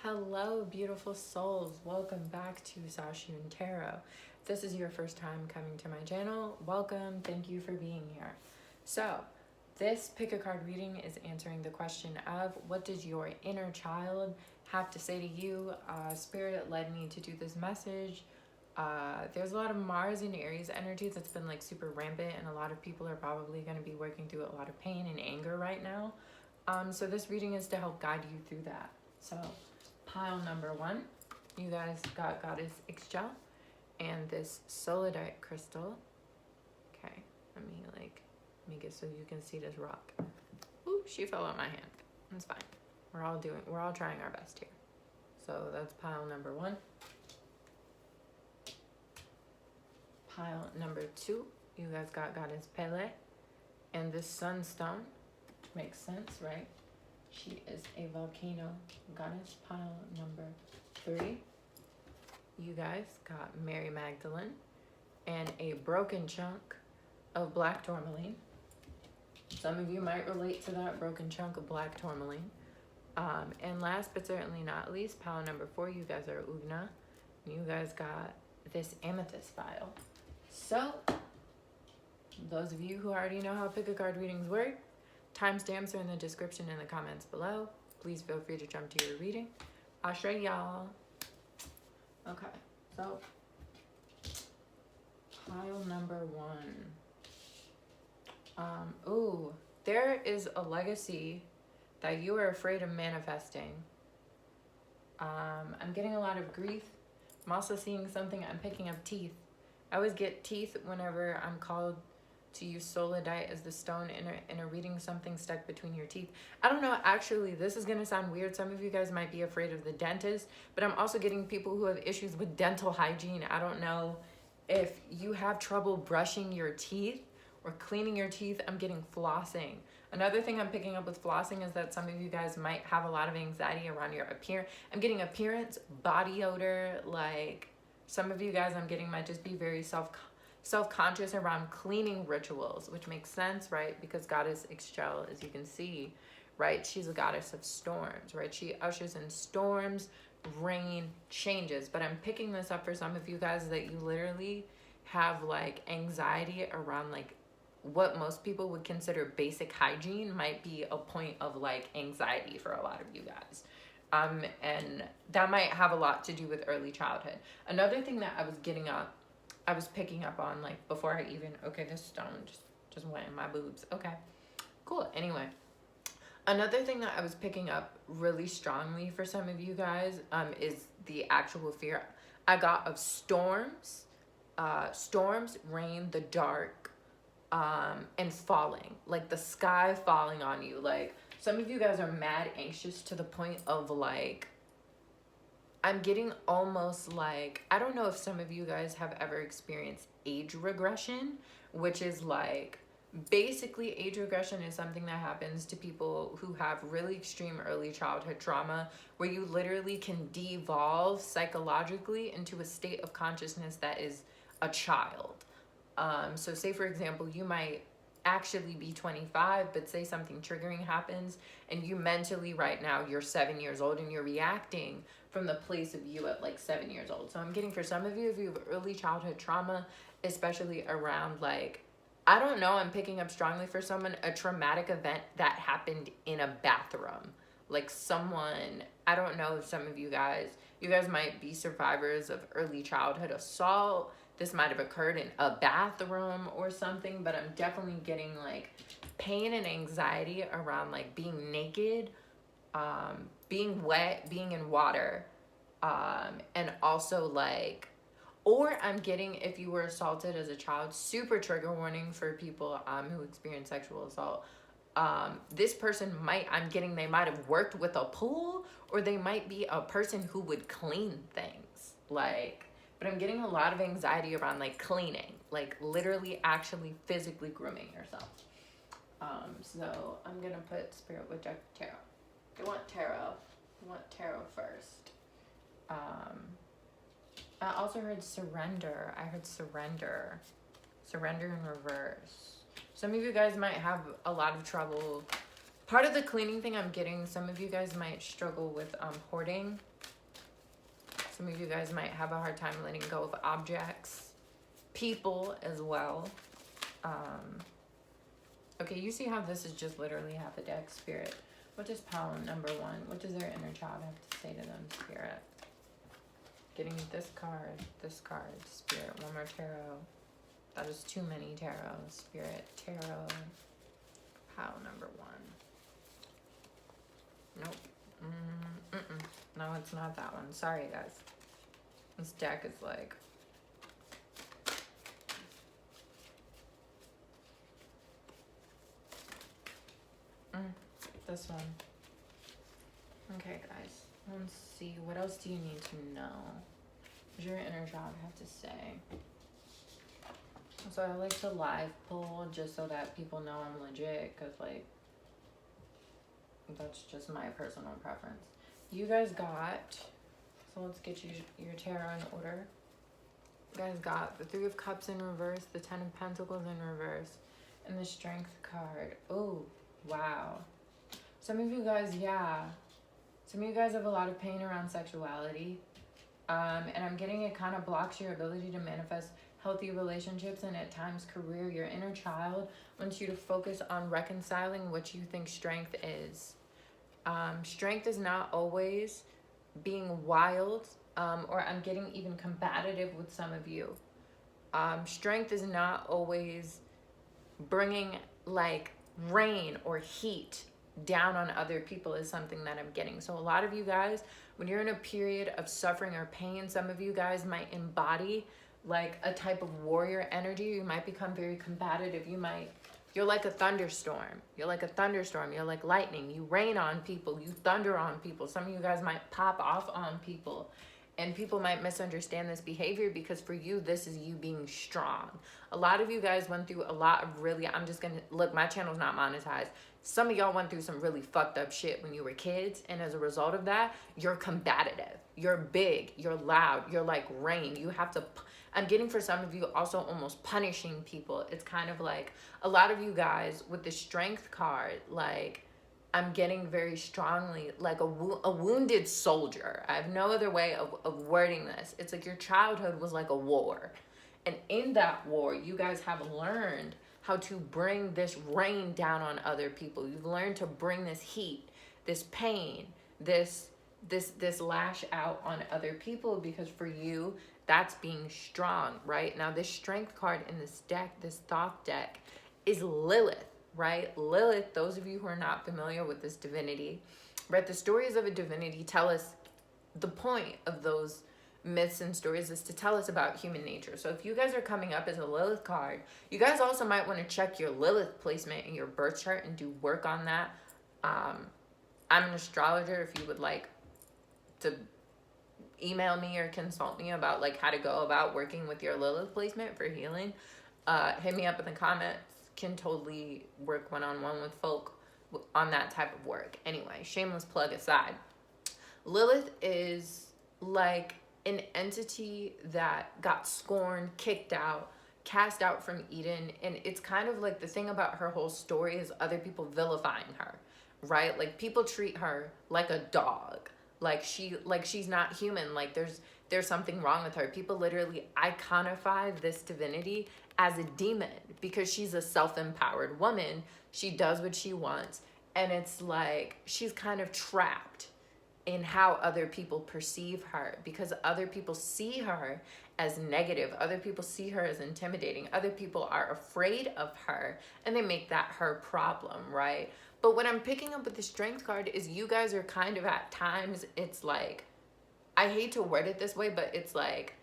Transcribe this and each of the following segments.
Hello, beautiful souls. Welcome back to Sashoon Tarot. If this is your first time coming to my channel, welcome. Thank you for being here. So, this pick a card reading is answering the question of what does your inner child have to say to you? Spirit led me to do this message. There's a lot of Mars and Aries energy that's been like super rampant, and a lot of people are probably going to be working through a lot of pain and anger right now. So this reading is to help guide you through that. So pile number 1, you guys got Goddess Ixchel and this Solidite crystal. Okay, let me make it so you can see this rock. Ooh, she fell out my hand. It's fine. We're all trying our best here. So that's pile number 1. Pile number 2, you guys got Goddess Pele and this Sunstone. Makes sense, right? She is a volcano goddess. Pile number 3, you guys got Mary Magdalene and a broken chunk of black tourmaline. Some of you might relate to that broken chunk of black tourmaline. And last but certainly not least, pile number 4, you guys are Ugna. You guys got this amethyst file. So, those of you who already know how pick a card readings work, timestamps are in the description and the comments below. Please feel free to jump to your reading. Ashe y'all. Okay, so pile number 1. Ooh, there is a legacy that you are afraid of manifesting. I'm getting a lot of grief. I'm also seeing something. I'm picking up teeth. I always get teeth whenever I'm called to use solidite as the stone in a reading, something stuck between your teeth. I don't know, actually, this is going to sound weird. Some of you guys might be afraid of the dentist, but I'm also getting people who have issues with dental hygiene. I don't know if you have trouble brushing your teeth or cleaning your teeth. I'm getting flossing. Another thing I'm picking up with flossing is that some of you guys might have a lot of anxiety around your appearance. I'm getting appearance, body odor, like some of you guys I'm getting might just be very self-conscious around cleaning rituals, which makes sense, right? Because Goddess Ixchel, as you can see, right, she's a goddess of storms, right? She ushers in storms, rain, changes. But I'm picking this up for some of you guys that you literally have like anxiety around like what most people would consider basic hygiene might be a point of like anxiety for a lot of you guys. And that might have a lot to do with early childhood. Another thing that I was picking up on, like, before I even, okay, this stone just went in my boobs. Okay, cool. Anyway, another thing that I was picking up really strongly for some of you guys is the actual fear I got of storms, rain, the dark, and falling, like the sky falling on you. Like, some of you guys are mad anxious to the point of like, I'm getting almost like, I don't know if some of you guys have ever experienced age regression, which is like, basically age regression is something that happens to people who have really extreme early childhood trauma, where you literally can devolve psychologically into a state of consciousness that is a child. So say for example, you might actually be 25, but say something triggering happens and you mentally right now you're 7 years old and you're reacting from the place of you at like 7 years old. So I'm getting for some of you, if you have early childhood trauma, especially around like, I don't know, I'm picking up strongly for someone, a traumatic event that happened in a bathroom. Like someone, I don't know if some of you guys might be survivors of early childhood assault. This might have occurred in a bathroom or something, but I'm definitely getting like pain and anxiety around like being naked, being wet, being in water, and also like, or I'm getting, if you were assaulted as a child, super trigger warning for people who experience sexual assault. This person they might have worked with a pool, or they might be a person who would clean things, like, but I'm getting a lot of anxiety around like cleaning, like literally actually physically grooming yourself. So I'm gonna put Spirit with Tarot. I want tarot first. I also heard surrender. I heard surrender in reverse. Some of you guys might have a lot of trouble. Part of the cleaning thing I'm getting, some of you guys might struggle with hoarding. Some of you guys might have a hard time letting go of objects, people as well. Okay, you see how this is just literally half a deck, Spirit. What does poem number 1? What does their inner child have to say to them, Spirit? Getting this card, Spirit. One more tarot. That is too many tarot, Spirit. Tarot. Pile number 1. Nope. No, it's not that one. Sorry, guys. This deck is like... this one. Okay, guys. Let's see. What else do you need to know? What does your inner child have to say? So I like to live pull just so that people know I'm legit, because, like, that's just my personal preference. You guys got... So let's get you your tarot in order. You guys got the 3 of Cups in reverse, the 10 of Pentacles in reverse, and the Strength card. Oh, wow. Some of you guys, yeah. Some of you guys have a lot of pain around sexuality. And I'm getting it kind of blocks your ability to manifest healthy relationships and at times career. Your inner child wants you to focus on reconciling what you think strength is. Strength is not always being wild, or I'm getting even combative with some of you. Strength is not always bringing like rain or heat down on other people is something that I'm getting. So a lot of you guys, when you're in a period of suffering or pain, some of you guys might embody like a type of warrior energy. You might become very combative. You're like a thunderstorm. You're like a thunderstorm. You're like lightning. You rain on people. You thunder on people. Some of you guys might pop off on people. And people might misunderstand this behavior because for you, this is you being strong. A lot of you guys went through a lot of really, I'm just going to, look, my channel's not monetized. Some of y'all went through some really fucked up shit when you were kids. And as a result of that, you're combative. You're big. You're loud. You're like rain. You have to, I'm getting for some of you also almost punishing people. It's kind of like a lot of you guys with the Strength card, like, I'm getting very strongly like a wounded soldier. I have no other way of wording this. It's like your childhood was like a war. And in that war, you guys have learned how to bring this rain down on other people. You've learned to bring this heat, this pain, this lash out on other people because for you, that's being strong, right? Now, this Strength card in this deck, this Thoth deck, is Lilith. Right? Lilith, those of you who are not familiar with this divinity, right? The stories of a divinity tell us the point of those myths and stories is to tell us about human nature. So if you guys are coming up as a Lilith card, you guys also might want to check your Lilith placement in your birth chart and do work on that. I'm an astrologer. If you would like to email me or consult me about like how to go about working with your Lilith placement for healing, hit me up in the comments. Can totally work one-on-one with folk on that type of work. Anyway, shameless plug aside, Lilith is like an entity that got scorned, kicked out, cast out from Eden, and it's kind of like the thing about her whole story is other people vilifying her, right? Like people treat her like a dog, like she's not human, like there's something wrong with her. People literally iconify this divinity as a demon because she's a self-empowered woman. She does what she wants. And it's like she's kind of trapped in how other people perceive her because other people see her as negative. Other people see her as intimidating. Other people are afraid of her and they make that her problem, right? But what I'm picking up with the Strength card is you guys are kind of at times, it's like, I hate to word it this way, but it's like,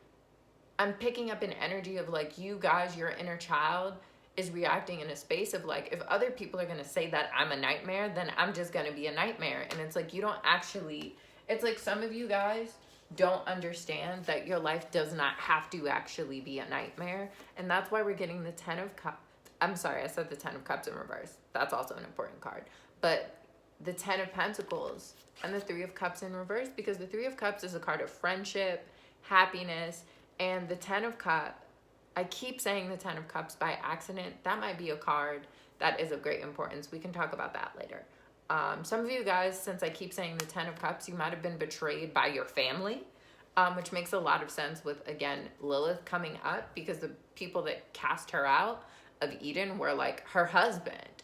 I'm picking up an energy of like you guys, your inner child is reacting in a space of like, if other people are going to say that I'm a nightmare, then I'm just going to be a nightmare. And it's like, you don't actually, it's like some of you guys don't understand that your life does not have to actually be a nightmare. And that's why we're getting the 10 of Cups. I'm sorry, I said the 10 of Cups in reverse. That's also an important card. But the 10 of Pentacles and the 3 of Cups in reverse, because the 3 of Cups is a card of friendship, happiness, and the 10 of Cups, I keep saying the 10 of Cups by accident. That might be a card that is of great importance. We can talk about that later. Some of you guys, since I keep saying the 10 of Cups, you might have been betrayed by your family. which makes a lot of sense with, again, Lilith coming up, because the people that cast her out of Eden were like her husband.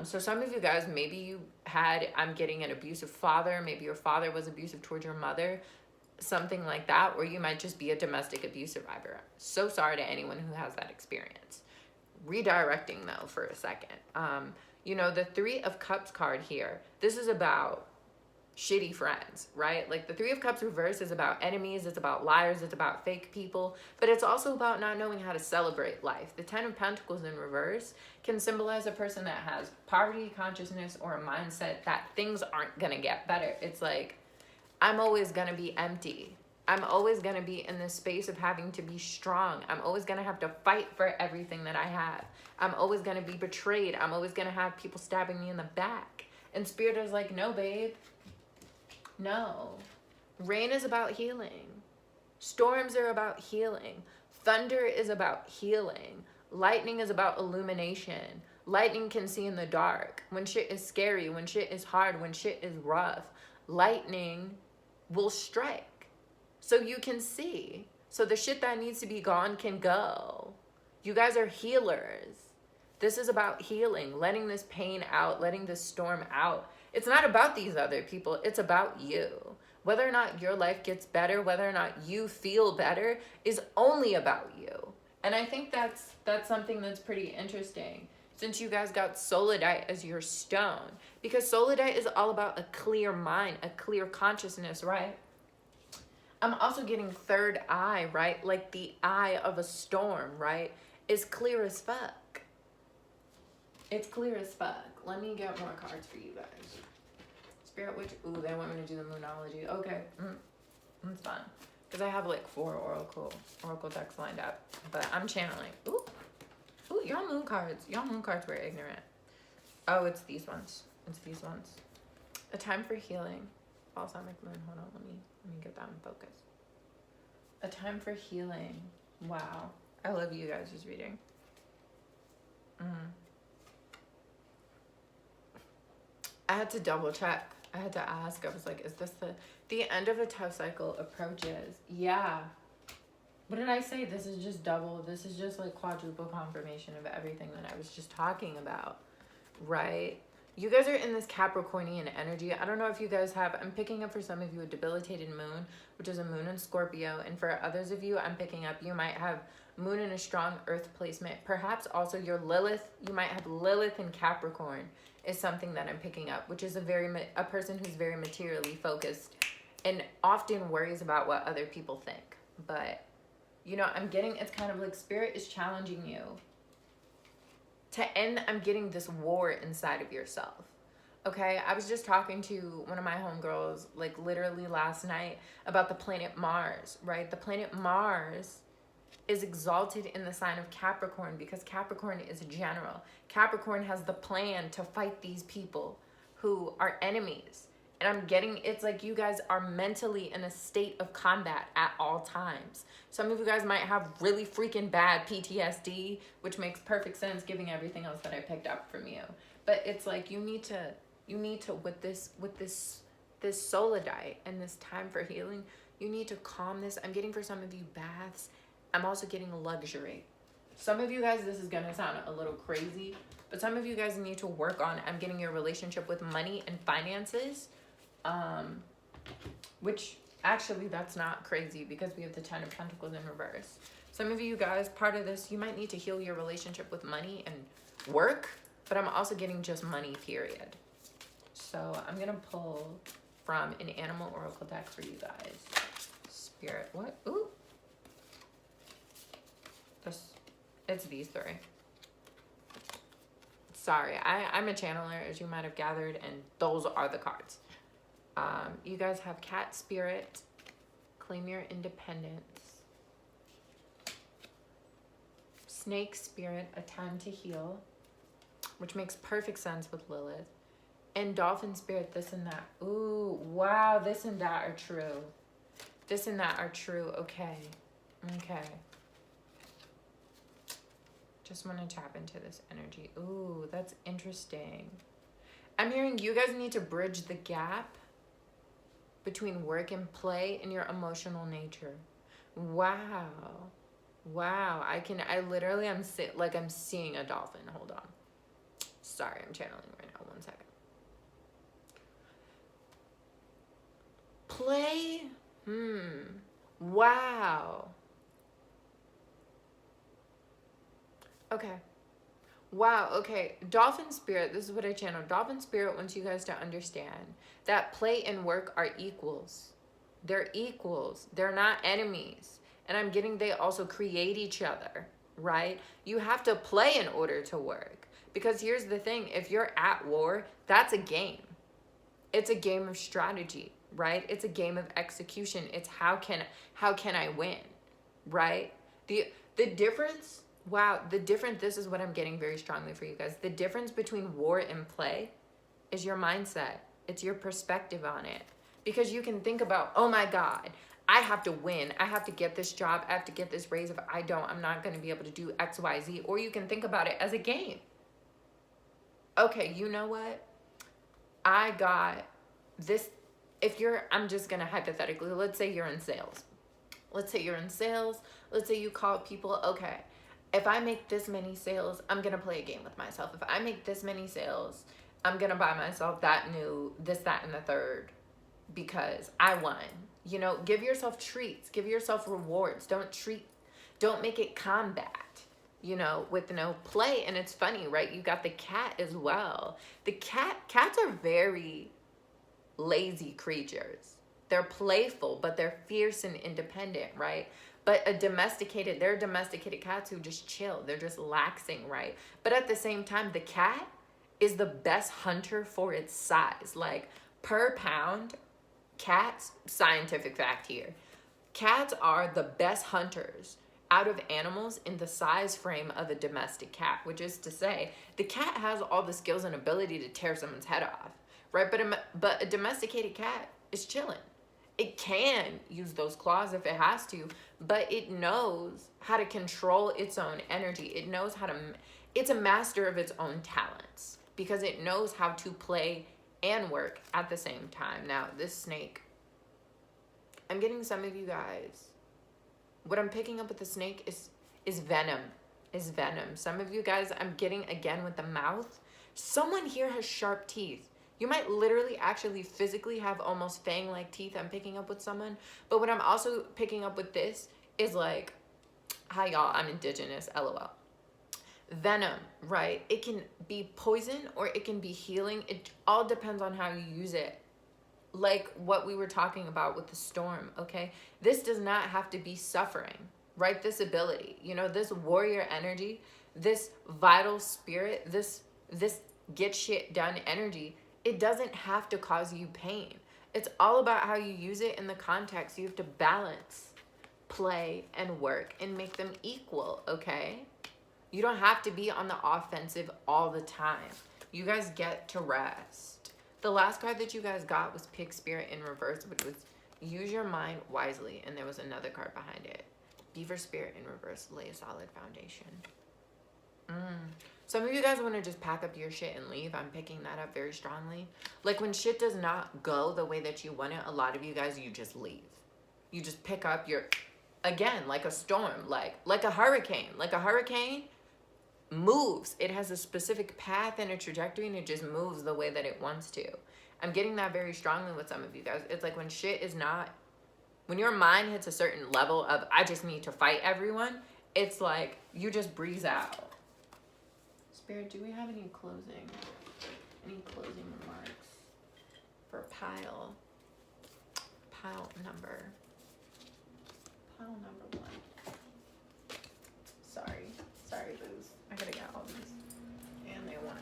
So some of you guys, maybe you had, I'm getting an abusive father, maybe your father was abusive towards your mother, something like that, or you might just be a domestic abuse survivor. So sorry to anyone who has that experience. Redirecting though for a second. You know, the Three of Cups card here, this is about shitty friends, right? Like the Three of Cups reverse is about enemies, it's about liars, it's about fake people, but it's also about not knowing how to celebrate life. The Ten of Pentacles in reverse can symbolize a person that has poverty consciousness or a mindset that things aren't gonna get better. It's like, I'm always gonna be empty. I'm always gonna be in this space of having to be strong. I'm always gonna have to fight for everything that I have. I'm always gonna be betrayed. I'm always gonna have people stabbing me in the back. And Spirit is like, no, babe. No. Rain is about healing. Storms are about healing. Thunder is about healing. Lightning is about illumination. Lightning can see in the dark. When shit is scary, when shit is hard, when shit is rough, lightning will strike so you can see. So the shit that needs to be gone can go. You guys are healers. This is about healing, letting this pain out, letting this storm out. It's not about these other people. It's about you. Whether or not your life gets better, whether or not you feel better is only about you. And I think that's something that's pretty interesting, since you guys got Solidite as your stone, because Solidite is all about a clear mind, a clear consciousness, right? I'm also getting third eye, right? Like the eye of a storm, right? Is clear as fuck. It's clear as fuck. Let me get more cards for you guys. Spirit Witch. Ooh, they want me to do the Moonology. Okay. That's fine. Because I have like 4 Oracle decks lined up. But I'm channeling. Ooh, y'all moon cards. Y'all moon cards were ignorant. Oh, it's these ones. It's these ones. A time for healing. Balsamic moon. Hold on. Let me get that in focus. A time for healing. Wow. I love you guys' reading. I had to double check. I had to ask. I was like, is this the end of a tough cycle approaches? Yeah. What did I say? This is just double. This is just like quadruple confirmation of everything that I was just talking about, right? You guys are in this Capricornian energy. I don't know if you guys have, I'm picking up for some of you a debilitated moon, which is a moon in Scorpio. And for others of you, I'm picking up, you might have moon in a strong earth placement. Perhaps also your Lilith, you might have Lilith in Capricorn is something that I'm picking up, which is a person who's very materially focused and often worries about what other people think. But, you know, I'm getting, it's kind of like Spirit is challenging you to end. I'm getting this war inside of yourself. Okay, I was just talking to one of my homegirls, like literally last night, about the planet Mars, right? The planet Mars is exalted in the sign of Capricorn because Capricorn is a general. Capricorn has the plan to fight these people who are enemies. And I'm getting, it's like you guys are mentally in a state of combat at all times. Some of you guys might have really freaking bad PTSD, which makes perfect sense given everything else that I picked up from you. But it's like you need to with this Solidite and this time for healing, you need to calm this. I'm getting for some of you baths. I'm also getting luxury. Some of you guys, this is gonna sound a little crazy, but some of you guys need to work on, I'm getting your relationship with money and finances, which actually that's not crazy because we have the Ten of Pentacles in reverse. Some of you guys, part of this, you might need to heal your relationship with money and work, but I'm also getting just money, period. So I'm gonna pull from an animal oracle deck for you guys. Spirit, what? Ooh. It's these 3. Sorry, I'm a channeler, as you might have gathered, and those are the cards. You guys have Cat Spirit, claim your independence. Snake Spirit, a time to heal, which makes perfect sense with Lilith. And Dolphin Spirit, this and that. Ooh, wow, this and that are true. This and that are true. Okay. Just want to tap into this energy. Ooh, that's interesting. I'm hearing you guys need to bridge the gap between work and play and your emotional nature. Wow. Wow. I'm seeing a dolphin. Hold on. Sorry, I'm channeling right now. 1 second. Play. Wow. Okay. Wow, okay. Dolphin spirit, this is what I channel. Dolphin spirit wants you guys to understand that play and work are equals. They're equals. They're not enemies. And I'm getting they also create each other, right? You have to play in order to work. Because here's the thing, if you're at war, that's a game. It's a game of strategy, right? It's a game of execution. It's how can I win, right? The difference, this is what I'm getting very strongly for you guys. The difference between war and play is your mindset. It's your perspective on it. Because you can think about, oh my God, I have to win. I have to get this job. I have to get this raise. If I don't, I'm not going to be able to do X, Y, Z. Or you can think about it as a game. Okay, you know what? I got this. I'm just going to hypothetically, let's say you're in sales. Let's say you call people, okay, if I make this many sales, I'm going to play a game with myself. If I make this many sales, I'm going to buy myself that new, this, that, and the third because I won. You know, give yourself treats, give yourself rewards. Don't make it combat, you know, with no play. And it's funny, right? You got the cat as well. Cats are very lazy creatures. They're playful, but they're fierce and independent, right? But there are domesticated cats who just chill. They're just laxing, right? But at the same time, the cat is the best hunter for its size. Like, per pound, cats, scientific fact here, cats are the best hunters out of animals in the size frame of a domestic cat, which is to say, the cat has all the skills and ability to tear someone's head off, right? But a domesticated cat is chilling. It can use those claws if it has to, but it knows how to control its own energy. It knows it's a master of its own talents because it knows how to play and work at the same time. Now, this snake, I'm getting some of you guys, what I'm picking up with the snake is venom. Some of you guys, I'm getting again with the mouth. Someone here has sharp teeth. You might literally actually physically have almost fang-like teeth. I'm picking up with someone. But what I'm also picking up with this is like, hi y'all, I'm indigenous, LOL. Venom, right? It can be poison or it can be healing. It all depends on how you use it. Like what we were talking about with the storm, okay? This does not have to be suffering, right? This ability, you know, this warrior energy, this vital spirit, this get shit done energy, it doesn't have to cause you pain. It's all about how you use it in the context. You have to balance play and work and make them equal, okay? You don't have to be on the offensive all the time. You guys get to rest. The last card that you guys got was Pig Spirit in reverse, which was use your mind wisely. And there was another card behind it. Beaver Spirit in reverse, lay a solid foundation. Some of you guys want to just pack up your shit and leave. I'm picking that up very strongly. Like when shit does not go the way that you want it, a lot of you guys, you just leave. You just pick up your, again, like a storm, like a hurricane. Like a hurricane moves. It has a specific path and a trajectory and it just moves the way that it wants to. I'm getting that very strongly with some of you guys. It's like when shit is not, when your mind hits a certain level of, I just need to fight everyone, it's like you just breeze out. Spirit, do we have any closing remarks for pile number 1? Sorry, booze. I gotta get all these. And they want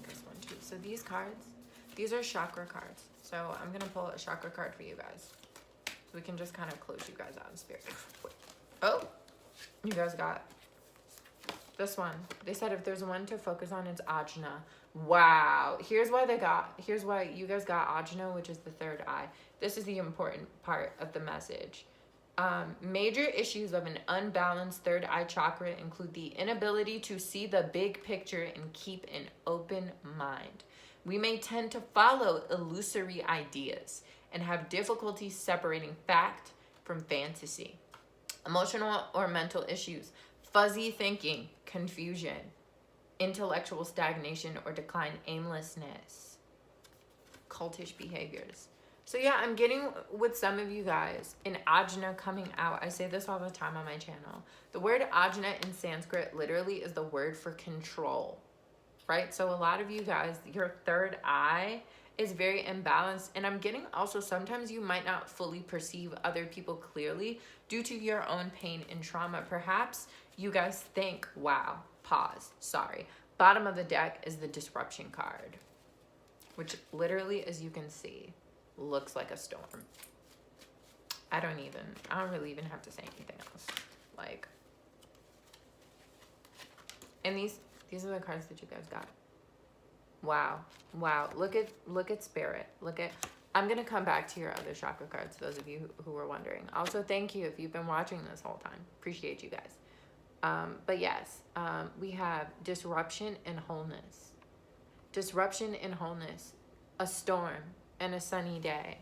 this one too. So these cards, these are chakra cards. So I'm gonna pull a chakra card for you guys. So we can just kind of close you guys out in spirit. Oh, you guys got this one. They said if there's one to focus on, it's Ajna. Wow. Here's why you guys got Ajna, which is the third eye. This is the important part of the message. Major issues of an unbalanced third eye chakra include the inability to see the big picture and keep an open mind. We may tend to follow illusory ideas and have difficulty separating fact from fantasy. Emotional or mental issues, fuzzy thinking, confusion, intellectual stagnation or decline, aimlessness, cultish behaviors. So yeah, I'm getting with some of you guys an ajna coming out. I say this all the time on my channel. The word ajna in Sanskrit literally is the word for control, right? So a lot of you guys, your third eye is very imbalanced. And I'm getting also sometimes you might not fully perceive other people clearly due to your own pain and trauma. Perhaps you guys think, wow, pause, sorry. Bottom of the deck is the disruption card, which literally, as you can see, looks like a storm. I don't really even have to say anything else. Like, and these are the cards that you guys got. Wow. Look at spirit. I'm gonna come back to your other chakra cards, those of you who were wondering. Also, thank you if you've been watching this whole time. Appreciate you guys. But yes, we have disruption and wholeness. Disruption and wholeness. A storm and a sunny day.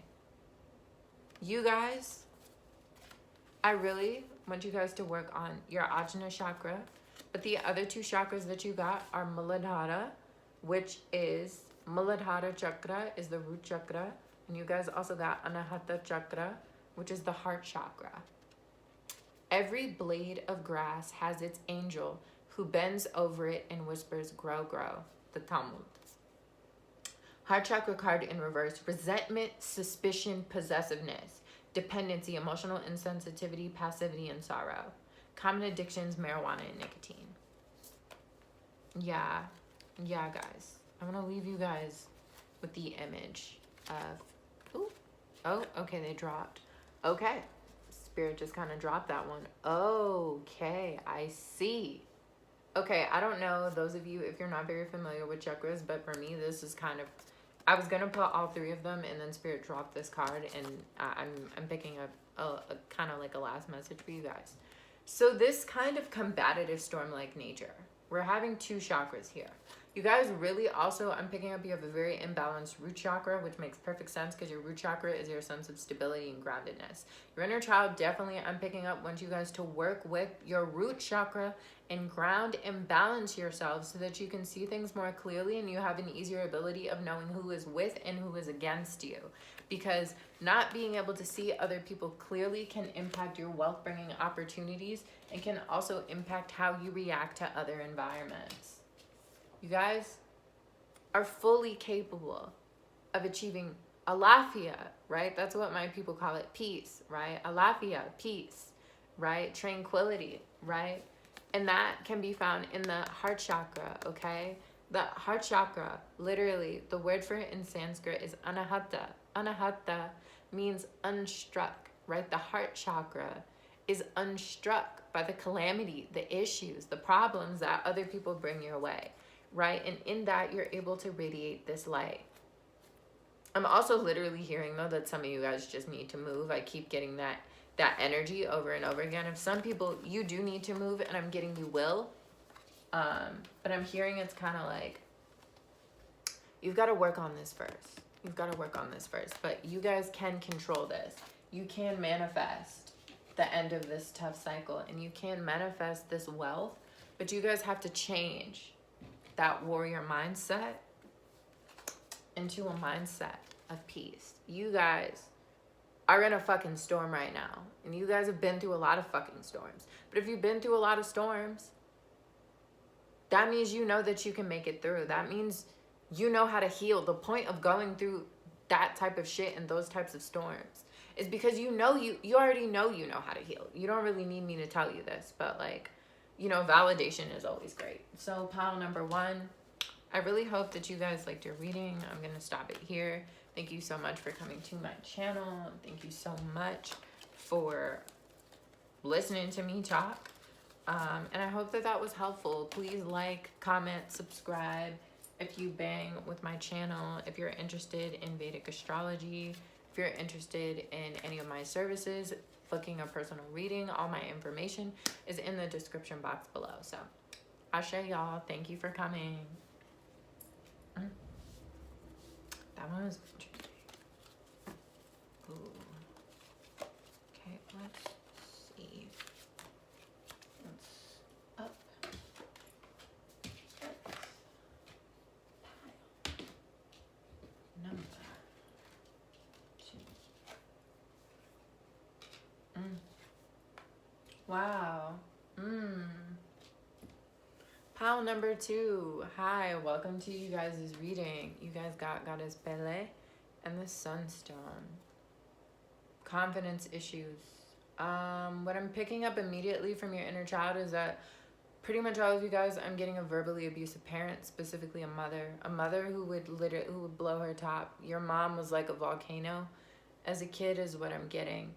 You guys, I really want you guys to work on your Ajna chakra. But the other two chakras that you got are Muladhara, which is Muladhara chakra is the root chakra. And you guys also got Anahata chakra, which is the heart chakra. Every blade of grass has its angel who bends over it and whispers, grow, grow, the Talmud. Heart chakra card in reverse, resentment, suspicion, possessiveness, dependency, emotional insensitivity, passivity, and sorrow. Common addictions, marijuana, and nicotine. Yeah, guys. I'm going to leave you guys with the image of, okay, they dropped. Okay, Spirit just kind of dropped that one. Okay, I see. Okay, I don't know, those of you, if you're not very familiar with chakras, but for me, this is kind of, I was going to put all three of them, and then Spirit dropped this card, and I'm picking up a kind of like a last message for you guys. So this kind of combative storm-like nature, we're having two chakras here. You guys really also, I'm picking up you have a very imbalanced root chakra, which makes perfect sense because your root chakra is your sense of stability and groundedness. Your inner child, definitely I'm picking up, wants you guys to work with your root chakra and ground and balance yourselves so that you can see things more clearly and you have an easier ability of knowing who is with and who is against you. Because not being able to see other people clearly can impact your wealth-bringing opportunities and can also impact how you react to other environments. You guys are fully capable of achieving alafia, right? That's what my people call it, peace, right? Alafia, peace, right? Tranquility, right? And that can be found in the heart chakra, okay? The heart chakra, literally, the word for it in Sanskrit is anahata. Anahata means unstruck, right? The heart chakra is unstruck by the calamity, the issues, the problems that other people bring your way, right? And in that, you're able to radiate this light. I'm also literally hearing, though, that some of you guys just need to move. I keep getting that energy over and over again. If some people, you do need to move, and I'm getting you will. But I'm hearing it's kind of like, you've got to work on this first. You've got to work on this first. But you guys can control this. You can manifest the end of this tough cycle, and you can manifest this wealth. But you guys have to change that warrior mindset into a mindset of peace. You guys are in a fucking storm right now. And you guys have been through a lot of fucking storms. But if you've been through a lot of storms, that means you know that you can make it through. That means you know how to heal. The point of going through that type of shit and those types of storms is because you know you already know you know how to heal. You don't really need me to tell you this, but like, you know, validation is always great. So pile number one, I really hope that you guys liked your reading. I'm going to stop it here. Thank you so much for coming to my channel. Thank you so much for listening to me talk. And I hope that that was helpful. Please like, comment, subscribe if you bang with my channel. If you're interested in Vedic astrology, if you're interested in any of my services, booking a personal reading, all my information is in the description box below. So, Ashe, y'all. Thank you for coming. That one was interesting. Wow. Pile number 2. Hi, welcome to you guys' reading. You guys got Goddess Pele and the Sunstone. Confidence issues. What I'm picking up immediately from your inner child is that pretty much all of you guys, I'm getting a verbally abusive parent, specifically a mother who would blow her top. Your mom was like a volcano as a kid is what I'm getting.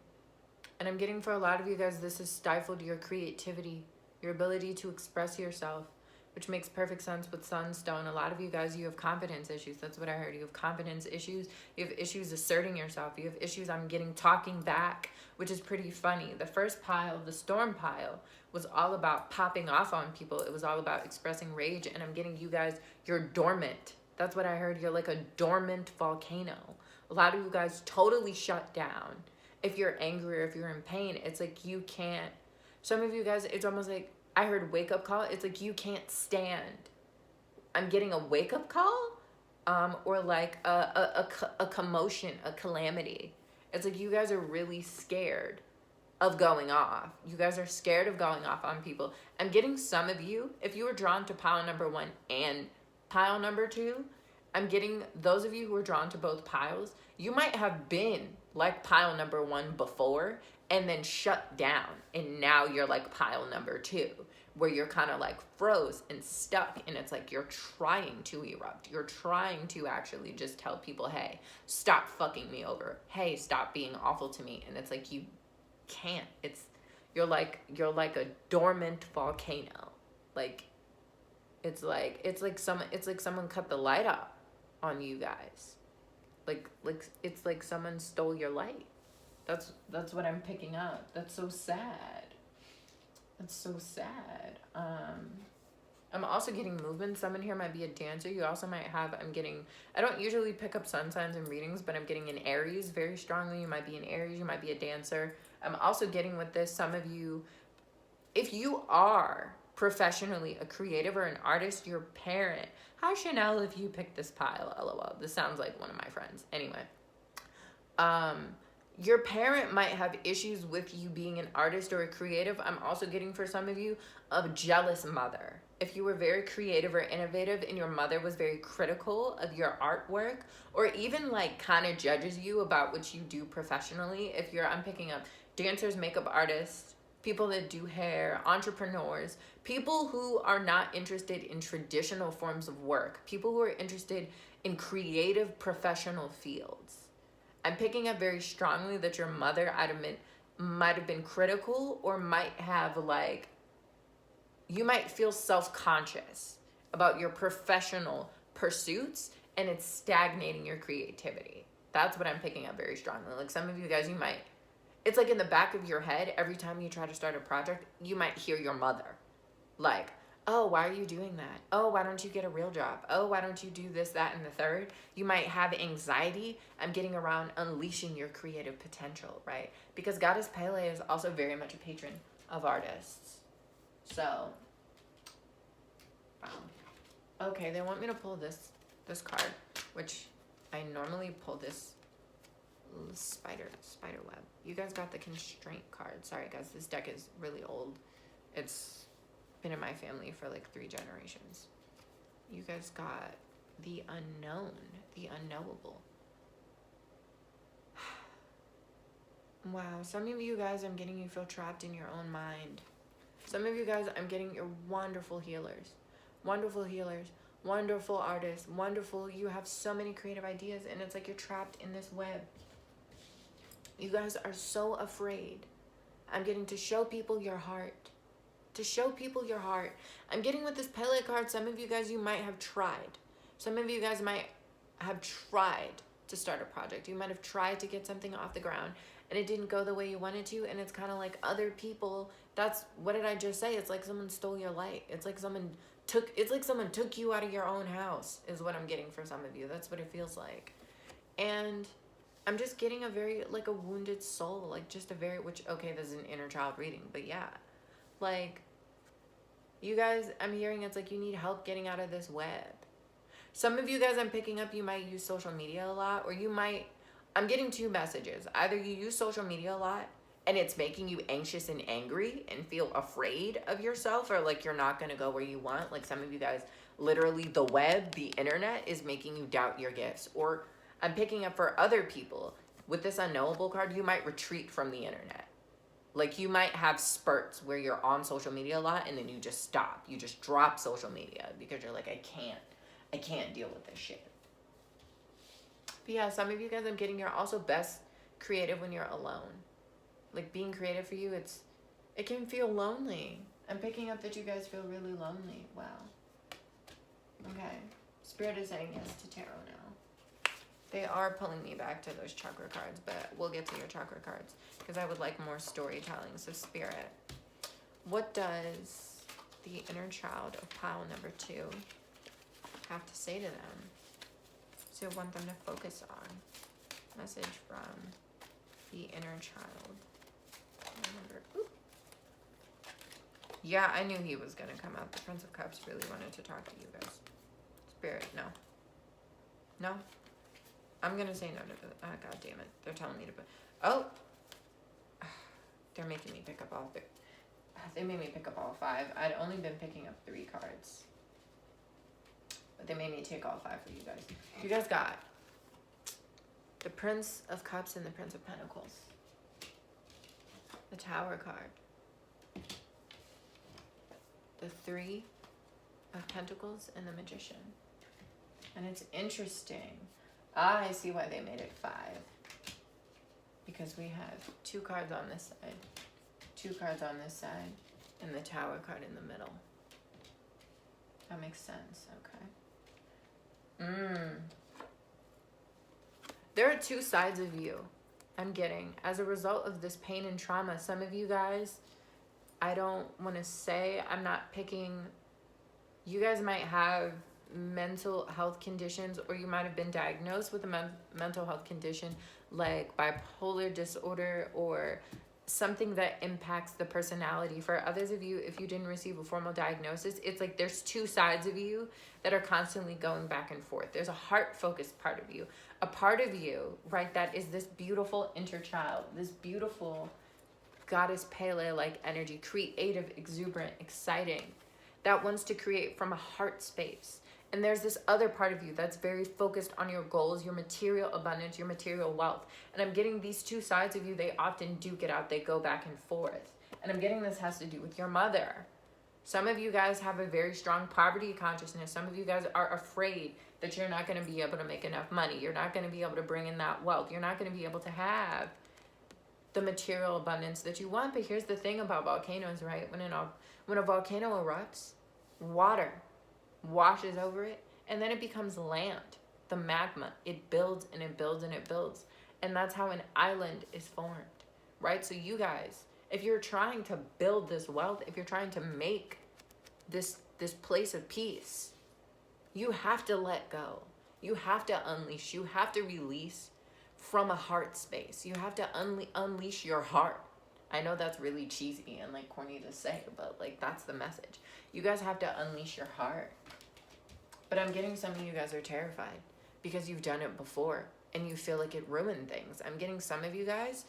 And I'm getting for a lot of you guys, this has stifled your creativity, your ability to express yourself, which makes perfect sense with Sunstone. A lot of you guys, you have confidence issues. That's what I heard. You have confidence issues. You have issues asserting yourself. You have issues, I'm getting, talking back, which is pretty funny. The first pile, the storm pile, was all about popping off on people. It was all about expressing rage. And I'm getting you guys, you're dormant. That's what I heard. You're like a dormant volcano. A lot of you guys totally shut down. If you're angry or if you're in pain, it's like you can't. Some of you guys, it's almost like, I heard wake up call. It's like you can't stand. I'm getting a wake up call, or like a commotion, a calamity. It's like you guys are really scared of going off. You guys are scared of going off on people. I'm getting some of you, if you were drawn to pile number 1 and pile number 2, I'm getting those of you who are drawn to both piles, you might have been like pile number 1 before and then shut down. And now you're like pile number 2, where you're kind of like froze and stuck. And it's like you're trying to erupt. You're trying to actually just tell people, hey, stop fucking me over. Hey, stop being awful to me. And it's like you can't. You're like a dormant volcano. Like it's like someone cut the light out on you guys. Like it's like someone stole your light. That's what I'm picking up. That's so sad. That's so sad. I'm also getting movement. Someone here might be a dancer. You also might have, I don't usually pick up sun signs in readings, but I'm getting an Aries very strongly. You might be an Aries. You might be a dancer. I'm also getting with this, some of you, if you are professionally a creative or an artist, your parent, hi Chanel, if you picked this pile, lol. This sounds like one of my friends. Anyway, your parent might have issues with you being an artist or a creative. I'm also getting for some of you a jealous mother. If you were very creative or innovative and your mother was very critical of your artwork, or even like kind of judges you about what you do professionally, I'm picking up dancers, makeup artists, people that do hair, entrepreneurs, people who are not interested in traditional forms of work, people who are interested in creative professional fields. I'm picking up very strongly that your mother might have been critical, or might have you might feel self-conscious about your professional pursuits, and it's stagnating your creativity. That's what I'm picking up very strongly. Like some of you guys, it's like in the back of your head, every time you try to start a project, you might hear your mother. Like, oh, why are you doing that? Oh, why don't you get a real job? Oh, why don't you do this, that, and the third? You might have anxiety. I'm getting around unleashing your creative potential, right? Because Goddess Pele is also very much a patron of artists. So, okay, they want me to pull this card, which I normally pull this spider web. You guys got the constraint card. Sorry guys, this deck is really old. It's been in my family for like 3 generations. You guys got the unknown, the unknowable. Wow, some of you guys, I'm getting you feel trapped in your own mind. Some of you guys, I'm getting you're wonderful healers, wonderful artists, you have so many creative ideas, and it's like you're trapped in this web. You guys are so afraid. I'm getting to show people your heart. I'm getting with this Pele card, some of you guys, you might have tried. Some of you guys might have tried to start a project. You might have tried to get something off the ground, and it didn't go the way you wanted to, and it's kind of like other people, what did I just say? It's like someone stole your light. It's like someone took you out of your own house, is what I'm getting for some of you. That's what it feels like. And I'm just getting a very, like a wounded soul, like just a very, okay, this is an inner child reading, but yeah. Like, you guys, I'm hearing it's like you need help getting out of this web. Some of you guys, I'm picking up, you might use social media a lot, or I'm getting 2 messages. Either you use social media a lot and it's making you anxious and angry and feel afraid of yourself, or like you're not going to go where you want. Like some of you guys, literally the web, the internet is making you doubt your gifts. Or I'm picking up for other people with this unknowable card, you might retreat from the internet. Like you might have spurts where you're on social media a lot and then you just stop. You just drop social media because you're like, I can't deal with this shit. But yeah, some of you guys, I'm getting, you're also best creative when you're alone. Like being creative for you, it can feel lonely. I'm picking up that you guys feel really lonely. Wow. Okay. Spirit is saying yes to tarot now. They are pulling me back to those chakra cards, but we'll get to your chakra cards because I would like more storytelling. So Spirit, what does the inner child of pile number 2 have to say to them? So I want them to focus on. Message from the inner child. Yeah, I knew he was going to come out. The Prince of Cups really wanted to talk to you guys. Spirit, no. No? I'm going to say no to that. God damn it. They're telling me to put... Oh! They're making me pick up all... They made me pick up all 5. I'd only been picking up 3 cards. But they made me take all 5 for you guys. You guys got the Prince of Cups and the Prince of Pentacles. The Tower card. The 3 of Pentacles and the Magician. And it's interesting. I see why they made it 5. Because we have 2 cards on this side, 2 cards on this side, and the Tower card in the middle. That makes sense, okay. There are 2 sides of you, I'm getting. As a result of this pain and trauma, some of you guys, I don't want to say, I'm not picking, you guys might have mental health conditions, or you might have been diagnosed with a mental health condition like bipolar disorder or something that impacts the personality. For others of you, if you didn't receive a formal diagnosis, it's like there's 2 sides of you that are constantly going back and forth. There's a heart-focused part of you, a part of you, right, that is this beautiful inner child, this beautiful goddess Pele-like energy, creative, exuberant, exciting, that wants to create from a heart space. And there's this other part of you that's very focused on your goals, your material abundance, your material wealth. And I'm getting these 2 sides of you, they often duke it out. They go back and forth. And I'm getting this has to do with your mother. Some of you guys have a very strong poverty consciousness. Some of you guys are afraid that you're not going to be able to make enough money. You're not going to be able to bring in that wealth. You're not going to be able to have the material abundance that you want. But here's the thing about volcanoes, right? When a volcano erupts, water washes over it, and then it becomes land. The magma, it builds and it builds and it builds. And that's how an island is formed, right? So you guys, if you're trying to build this wealth, if you're trying to make this place of peace, you have to let go. You have to unleash. You have to release from a heart space. You have to unleash your heart. I know that's really cheesy and like corny to say, but like that's the message. You guys have to unleash your heart. But I'm getting some of you guys are terrified because you've done it before and you feel like it ruined things. I'm getting some of you guys,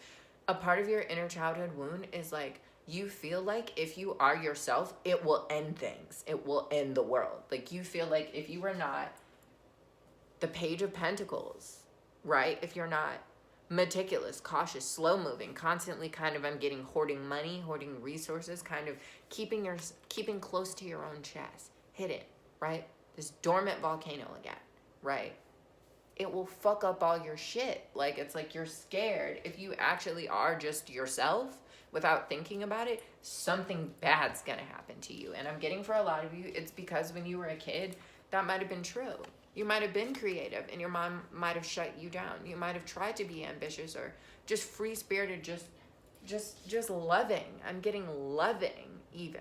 a part of your inner childhood wound is like, you feel like if you are yourself, it will end things. It will end the world. Like you feel like if you were not the Page of Pentacles, right? If you're not meticulous, cautious, slow moving, constantly kind of, I'm getting hoarding money, hoarding resources, kind of keeping close to your own chest, hidden, right? This dormant volcano again, right? It will fuck up all your shit. Like, it's like you're scared. If you actually are just yourself without thinking about it, something bad's gonna happen to you. And I'm getting for a lot of you, it's because when you were a kid, that might have been true. You might have been creative and your mom might have shut you down. You might have tried to be ambitious or just free-spirited, just loving. I'm getting loving even.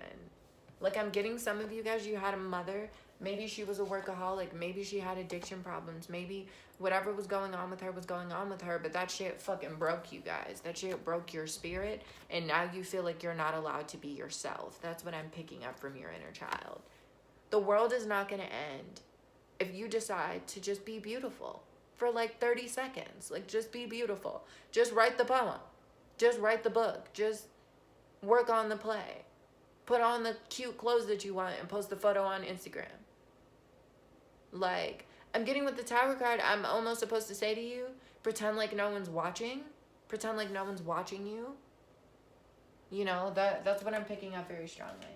Like, I'm getting some of you guys, you had a mother. Maybe she was a workaholic. Maybe she had addiction problems. Maybe whatever was going on with her was going on with her. But that shit fucking broke you guys. That shit broke your spirit. And now you feel like you're not allowed to be yourself. That's what I'm picking up from your inner child. The world is not going to end if you decide to just be beautiful for like 30 seconds. Like, just be beautiful. Just write the poem. Just write the book. Just work on the play. Put on the cute clothes that you want and post the photo on Instagram. Like, I'm getting with the Tower card, I'm almost supposed to say to you, pretend like no one's watching. Pretend like no one's watching you. You know, that's what I'm picking up very strongly.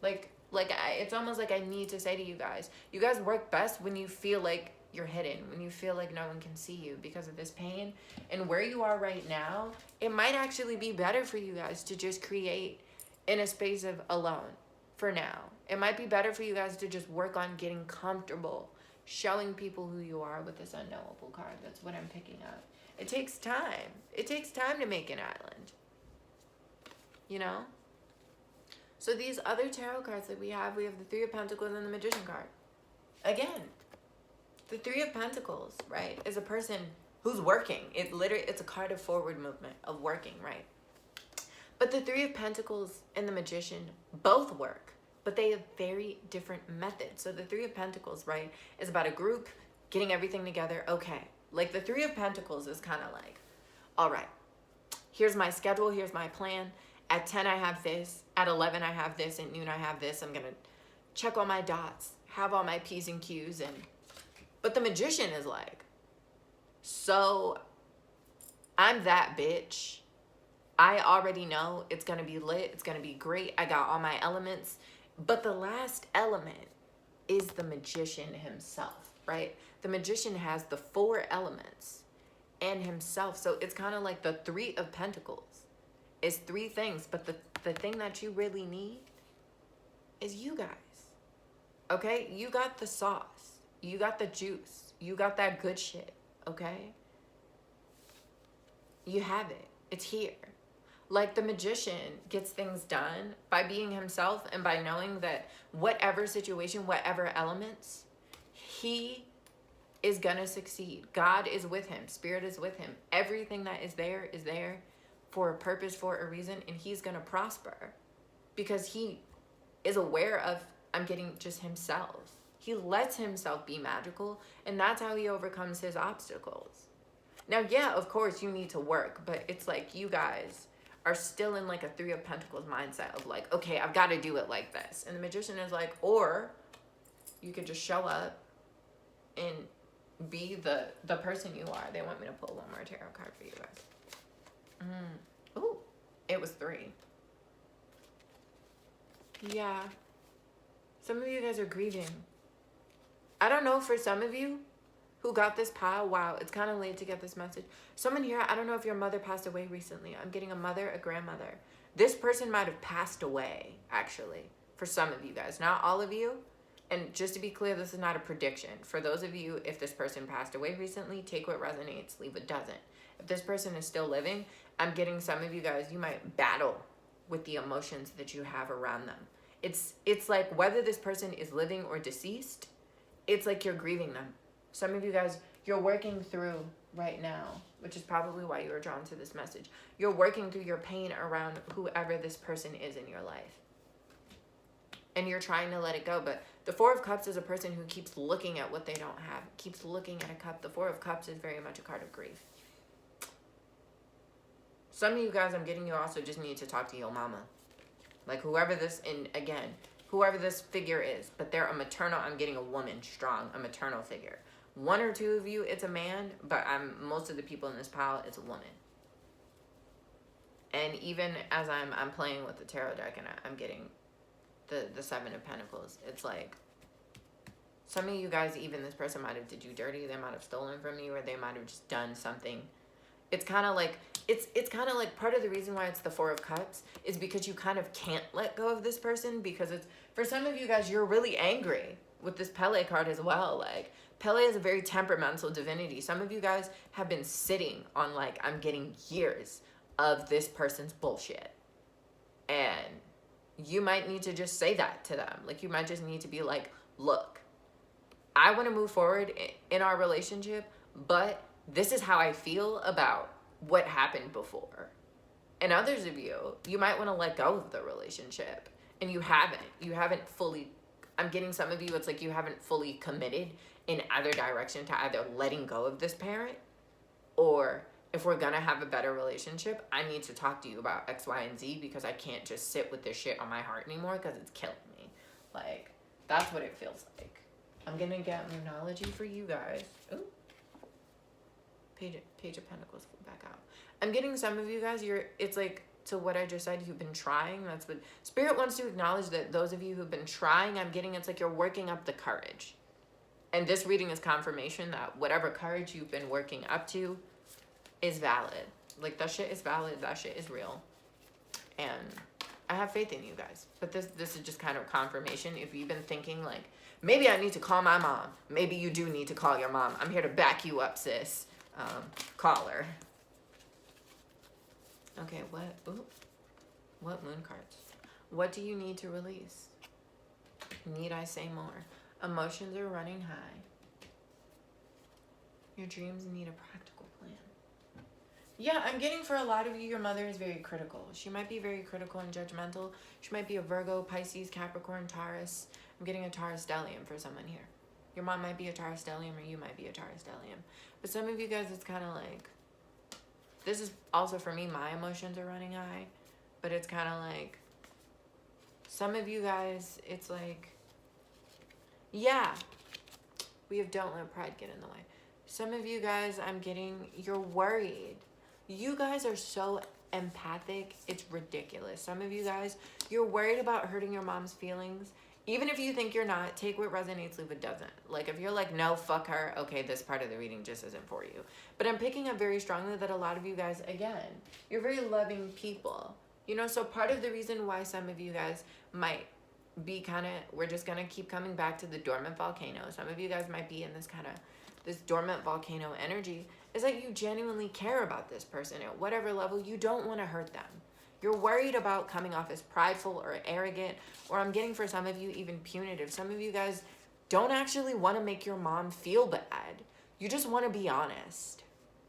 It's almost like I need to say to you guys work best when you feel like you're hidden, when you feel like no one can see you because of this pain. And where you are right now, it might actually be better for you guys to just create in a space of alone for now. It might be better for you guys to just work on getting comfortable, showing people who you are with this unknowable card. That's what I'm picking up. It takes time. It takes time to make an island. You know? So these other tarot cards that we have the Three of Pentacles and the Magician card. Again, the Three of Pentacles, right, is a person who's working. It's a card of forward movement, of working, right? But the Three of Pentacles and the Magician both work, but they have very different methods. So the Three of Pentacles, right, is about a group getting everything together. Okay, like the Three of Pentacles is kind of like, all right, here's my schedule, here's my plan. At 10, I have this. At 11, I have this. At noon, I have this. I'm going to check all my dots, have all my P's and Q's. But the Magician is like, so I'm that bitch. I already know it's going to be lit. It's going to be great. I got all my elements. But the last element is the Magician himself, right? The Magician has the 4 elements and himself. So it's kind of like the Three of Pentacles. Is 3 things, but the thing that you really need is you guys. Okay? You got the sauce. You got the juice. You got that good shit. Okay? You have it. It's here. Like the Magician gets things done by being himself and by knowing that whatever situation, whatever elements, he is gonna succeed. God is with him. Spirit is with him. Everything that is there for a purpose, for a reason, and he's gonna prosper because he is aware of, I'm getting just himself. He lets himself be magical, and that's how he overcomes his obstacles. Now, yeah, of course, you need to work, but it's like you guys are still in like a Three of Pentacles mindset of like, okay, I've got to do it like this. And the Magician is like, or you could just show up and be the person you are. They want me to pull one more tarot card for you guys. Ooh, it was 3. Yeah. Some of you guys are grieving. I don't know, for some of you who got this pile, wow, it's kind of late to get this message. Someone here, I don't know if your mother passed away recently. I'm getting a mother, a grandmother. This person might have passed away, actually, for some of you guys. Not all of you. And just to be clear, this is not a prediction. For those of you, if this person passed away recently, take what resonates, leave what doesn't. If this person is still living, I'm getting some of you guys, you might battle with the emotions that you have around them. It's like whether this person is living or deceased, it's like you're grieving them. Some of you guys, you're working through right now, which is probably why you were drawn to this message. You're working through your pain around whoever this person is in your life. And you're trying to let it go. But the Four of Cups is a person who keeps looking at what they don't have, keeps looking at a cup. The Four of Cups is very much a card of grief. Some of you guys, I'm getting, you also just need to talk to your mama. Like whoever this, and again, whoever this figure is, but they're a maternal, I'm getting a woman, strong, a maternal figure. 1 or 2 of you, it's a man, but most of the people in this pile, it's a woman. And even as I'm playing with the tarot deck and I'm getting the 7 of Pentacles, it's like, some of you guys, even this person might have did you dirty, they might have stolen from you, or they might have just done something. It's kind of like, it's kind of like part of the reason why it's the Four of Cups is because you kind of can't let go of this person, because it's, for some of you guys, you're really angry with this Pele card as well. Like, Pele is a very temperamental divinity. Some of you guys have been sitting on, like, I'm getting years of this person's bullshit. And you might need to just say that to them. Like, you might just need to be like, look, I want to move forward in our relationship, but this is how I feel about what happened before. And others of you, you might want to let go of the relationship, and you haven't fully, I'm getting some of you, it's like you haven't fully committed in either direction to either letting go of this parent or if we're gonna have a better relationship, I need to talk to you about X, Y, and Z, because I can't just sit with this shit on my heart anymore because it's killing me. Like, that's what it feels like. I'm gonna get Moonology for you guys. Ooh. Page of Pentacles back out. I'm getting some of you guys, it's like, to what I just said, you've been trying. That's what Spirit wants to acknowledge, that those of you who've been trying, I'm getting, it's like you're working up the courage. And this reading is confirmation that whatever courage you've been working up to is valid. Like, that shit is valid. That shit is real. And I have faith in you guys. But this is just kind of confirmation. If you've been thinking, like, maybe I need to call my mom. Maybe you do need to call your mom. I'm here to back you up, sis. Call her. Okay, what moon cards? What do you need to release? Need I say more? Emotions are running high. Your dreams need a practical plan. Yeah, I'm getting, for a lot of you, your mother is very critical. She might be very critical and judgmental. She might be a Virgo, Pisces, Capricorn, Taurus. I'm getting a Taurus stellium for someone here. Your mom might be a Taurus stellium, or you might be a Taurus stellium. But some of you guys, it's kind of like, this is also for me, my emotions are running high. But it's kind of like, some of you guys, it's like, yeah, we have don't let pride get in the way. Some of you guys, I'm getting, you're worried. You guys are so empathic, it's ridiculous. Some of you guys, you're worried about hurting your mom's feelings. Even if you think you're not, take what resonates, leave what doesn't. Like, if you're like, no, fuck her, okay, this part of the reading just isn't for you. But I'm picking up very strongly that a lot of you guys, again, you're very loving people. You know, so part of the reason why some of you guys might be kind of, we're just going to keep coming back to the dormant volcano. Some of you guys might be in this kind of, this dormant volcano energy, is that you genuinely care about this person at whatever level. You don't want to hurt them. You're worried about coming off as prideful or arrogant, or I'm getting, for some of you, even punitive. Some of you guys don't actually want to make your mom feel bad. You just want to be honest.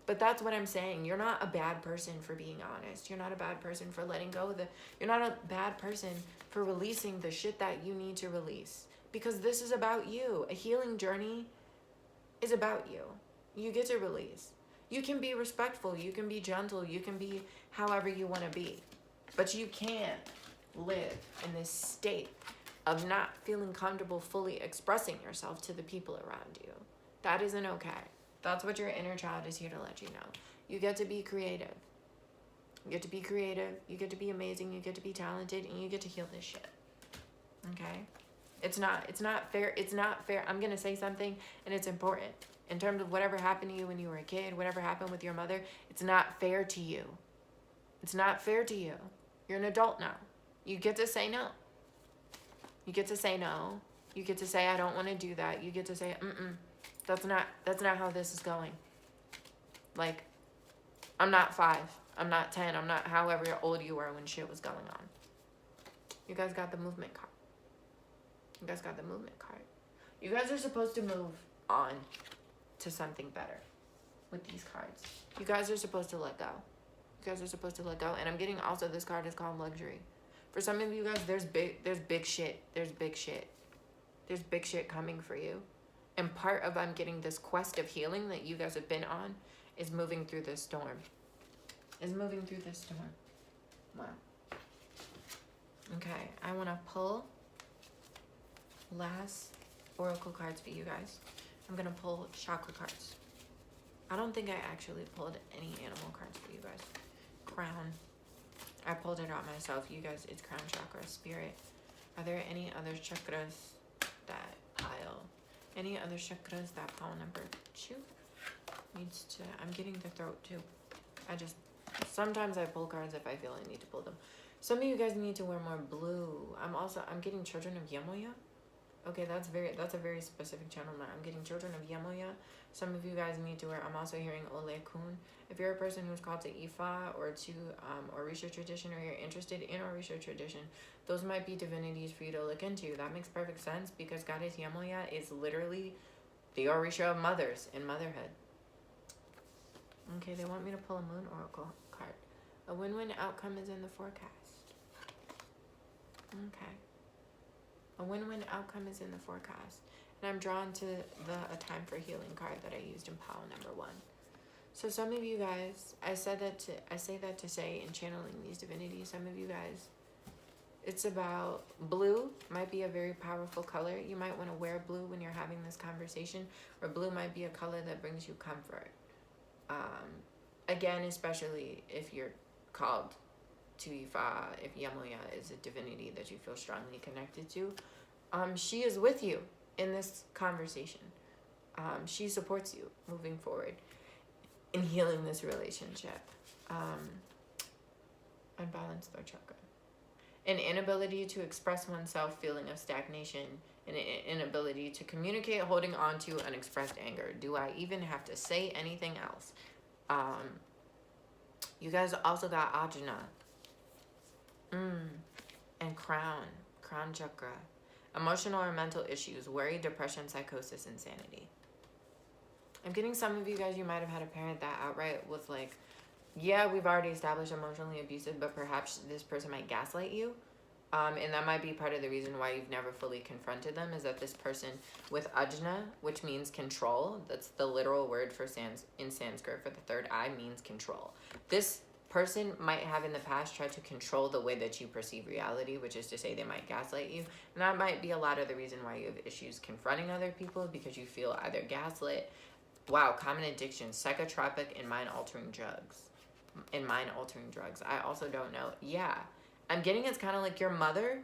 But that's what I'm saying. You're not a bad person for being honest. You're not a bad person for letting go. You're not a bad person for releasing the shit that you need to release. Because this is about you. A healing journey is about you. You get to release. You can be respectful. You can be gentle. You can be however you want to be. But you can't live in this state of not feeling comfortable fully expressing yourself to the people around you. That isn't okay. That's what your inner child is here to let you know. You get to be creative. You get to be creative. You get to be amazing. You get to be talented. And you get to heal this shit. Okay? It's not fair. It's not fair. I'm going to say something, and it's important. In terms of whatever happened to you when you were a kid, whatever happened with your mother, it's not fair to you. It's not fair to you. You're an adult now. You get to say no. You get to say no. You get to say, I don't want to do that. You get to say, that's not how this is going. Like, I'm not 5. I'm not 10. I'm not however old you were when shit was going on. You guys got the movement card. You guys got the movement card. You guys are supposed to move on to something better with these cards. You guys are supposed to let go. You guys are supposed to let go. And I'm getting also, this card is called luxury. For some of you guys, there's big shit. There's big shit. There's big shit coming for you. And part of, I'm getting this quest of healing that you guys have been on is moving through this storm. Wow. Okay, I want to pull last oracle cards for you guys. I'm going to pull chakra cards. I don't think I actually pulled any animal cards for you guys. Crown. I pulled it out myself. You guys, it's crown chakra, spirit. Are there any other chakras that pile? Any other chakras that pile number 2 needs to, I'm getting the throat too. Sometimes I pull cards if I feel I need to pull them. Some of you guys need to wear more blue. I'm getting children of Yemoya. Okay, that's a very specific channel now. I'm getting children of Yemoya. Some of you guys need to wear, I'm also hearing Ole Kun. If you're a person who's called to Ifa or to Orisha tradition, or you're interested in Orisha tradition, those might be divinities for you to look into. That makes perfect sense because Goddess Yemoya is literally the Orisha of mothers in motherhood. Okay, they want me to pull a moon oracle card. A win-win outcome is in the forecast. Okay. A win-win outcome is in the forecast. And I'm drawn to a time for healing card that I used in pile number 1. So some of you guys, I say that to say in channeling these divinities, some of you guys, it's about blue might be a very powerful color. You might want to wear blue when you're having this conversation, or blue might be a color that brings you comfort. Again, especially if you're called to Ifa, if Yamoya is a divinity that you feel strongly connected to, she is with you in this conversation. She supports you moving forward in healing this relationship. Unbalanced third chakra. An inability to express oneself, feeling of stagnation, an inability to communicate, holding on to unexpressed anger. Do I even have to say anything else? You guys also got Ajna. And crown chakra. Emotional or mental issues, worry, depression, psychosis, insanity. I'm getting some of you guys, you might have had a parent that outright was like, yeah, we've already established emotionally abusive, but perhaps this person might gaslight you. And that might be part of the reason why you've never fully confronted them, is that this person with Ajna, which means control, that's the literal word for in Sanskrit for the third eye, means control. This person might have in the past tried to control the way that you perceive reality, which is to say they might gaslight you. And that might be a lot of the reason why you have issues confronting other people, because you feel either gaslit. Wow, common addictions, psychotropic and mind-altering drugs. I also don't know. Yeah. I'm getting it's kind of like your mother.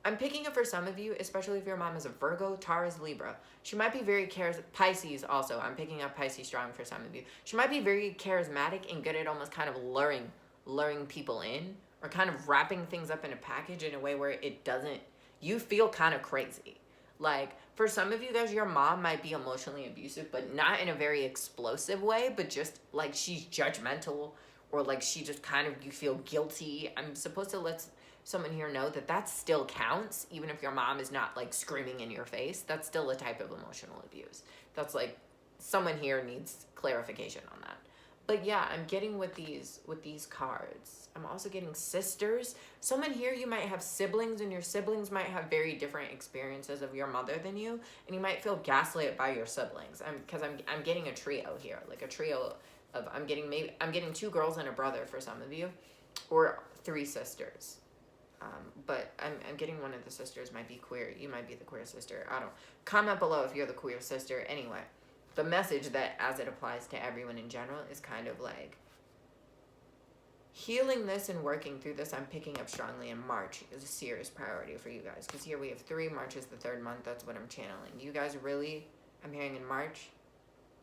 I'm picking up for some of you, especially if your mom is a Virgo, Taurus, Libra. She might be very Pisces also. I'm picking up Pisces strong for some of you. She might be very charismatic and good at almost kind of luring people in, or kind of wrapping things up in a package in a way where it doesn't, you feel kind of crazy. Like, for some of you guys, your mom might be emotionally abusive, but not in a very explosive way, but just like she's judgmental, or like she just kind of, you feel guilty. I'm supposed to let someone here know that that still counts, even if your mom is not like screaming in your face. That's still a type of emotional abuse. That's like, someone here needs clarification on that. But yeah, I'm getting with these cards. I'm also getting sisters. Someone here, you might have siblings, and your siblings might have very different experiences of your mother than you, and you might feel gaslit by your siblings. I'm getting a trio here, like a trio of, I'm getting 2 girls and a brother for some of you, or 3 sisters. But I'm getting one of the sisters might be queer. You might be the queer sister. I don't. Comment below if you're the queer sister. Anyway, the message that, as it applies to everyone in general, is kind of like healing this and working through this. I'm picking up strongly in March is a serious priority for you guys, because here we have 3. March is the 3rd month. That's what I'm channeling. You guys really, I'm hearing in March,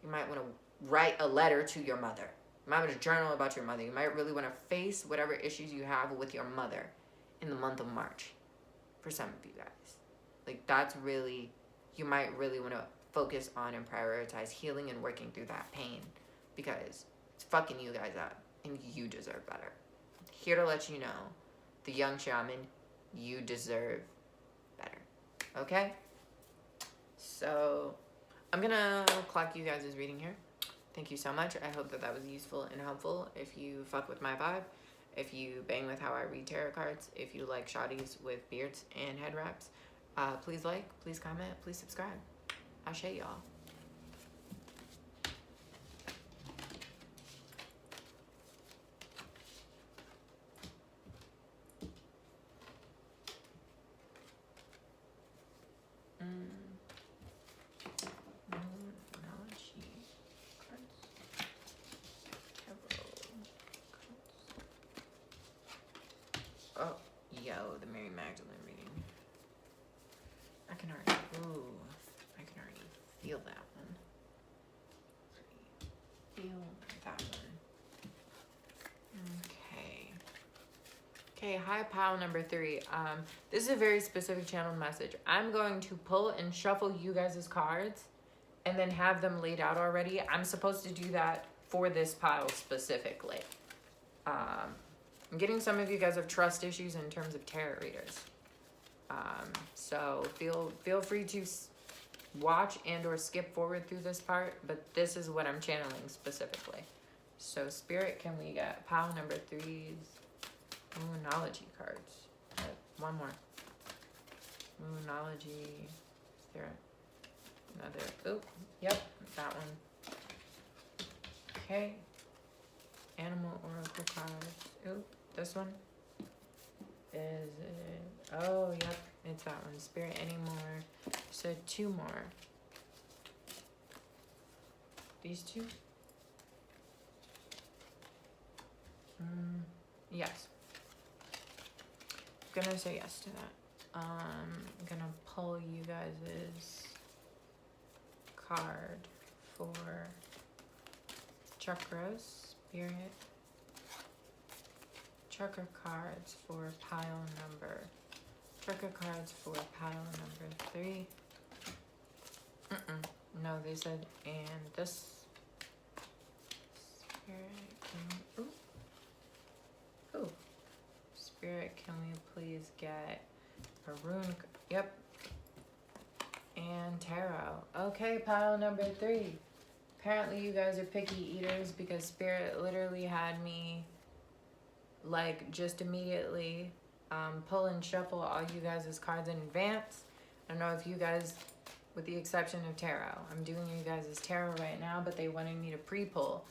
you might want to write a letter to your mother. You might want to journal about your mother. You might really want to face whatever issues you have with your mother in the month of March, for some of you guys. Like, that's really, you might really want to focus on and prioritize healing and working through that pain, because it's fucking you guys up and you deserve better. Here to let you know, the Young Shaman, you deserve better. Okay? So I'm gonna clock you guys' reading here. Thank you so much. I hope that was useful and helpful. If you fuck with my vibe, if you bang with how I read tarot cards, if you like shawties with beards and head wraps, please like, please comment, please subscribe. Ashe, y'all. Oh, yo, the Mary Magdalene reading. I can already feel that one. Feel that one. Okay, hi pile number 3. This is a very specific channel message. I'm going to pull and shuffle you guys' cards and then have them laid out already. I'm supposed to do that for this pile specifically. I'm getting some of you guys have trust issues in terms of tarot readers. So feel free to watch and or skip forward through this part, but this is what I'm channeling specifically. So Spirit, can we get pile number 3's Moonology cards? One more. Moonology. Is there another? Oh, yep, that one. Okay. Animal oracle cards. Ooh, this one. Is it? Oh, yep. It's that one. Spirit anymore. So 2 more. These 2? Yes. I'm gonna say yes to that. I'm gonna pull you guys' card for chakras, spirit. Chakra cards for pile number. Chakra cards for pile number 3. No, they said, and this. Spirit, ooh. Spirit, can we please get a rune? Yep. And tarot. Okay, pile number 3. Apparently you guys are picky eaters because Spirit literally had me like just immediately pull and shuffle all you guys' cards in advance. I don't know if you guys, with the exception of tarot, I'm doing you guys' tarot right now, but they wanted me to pre-pull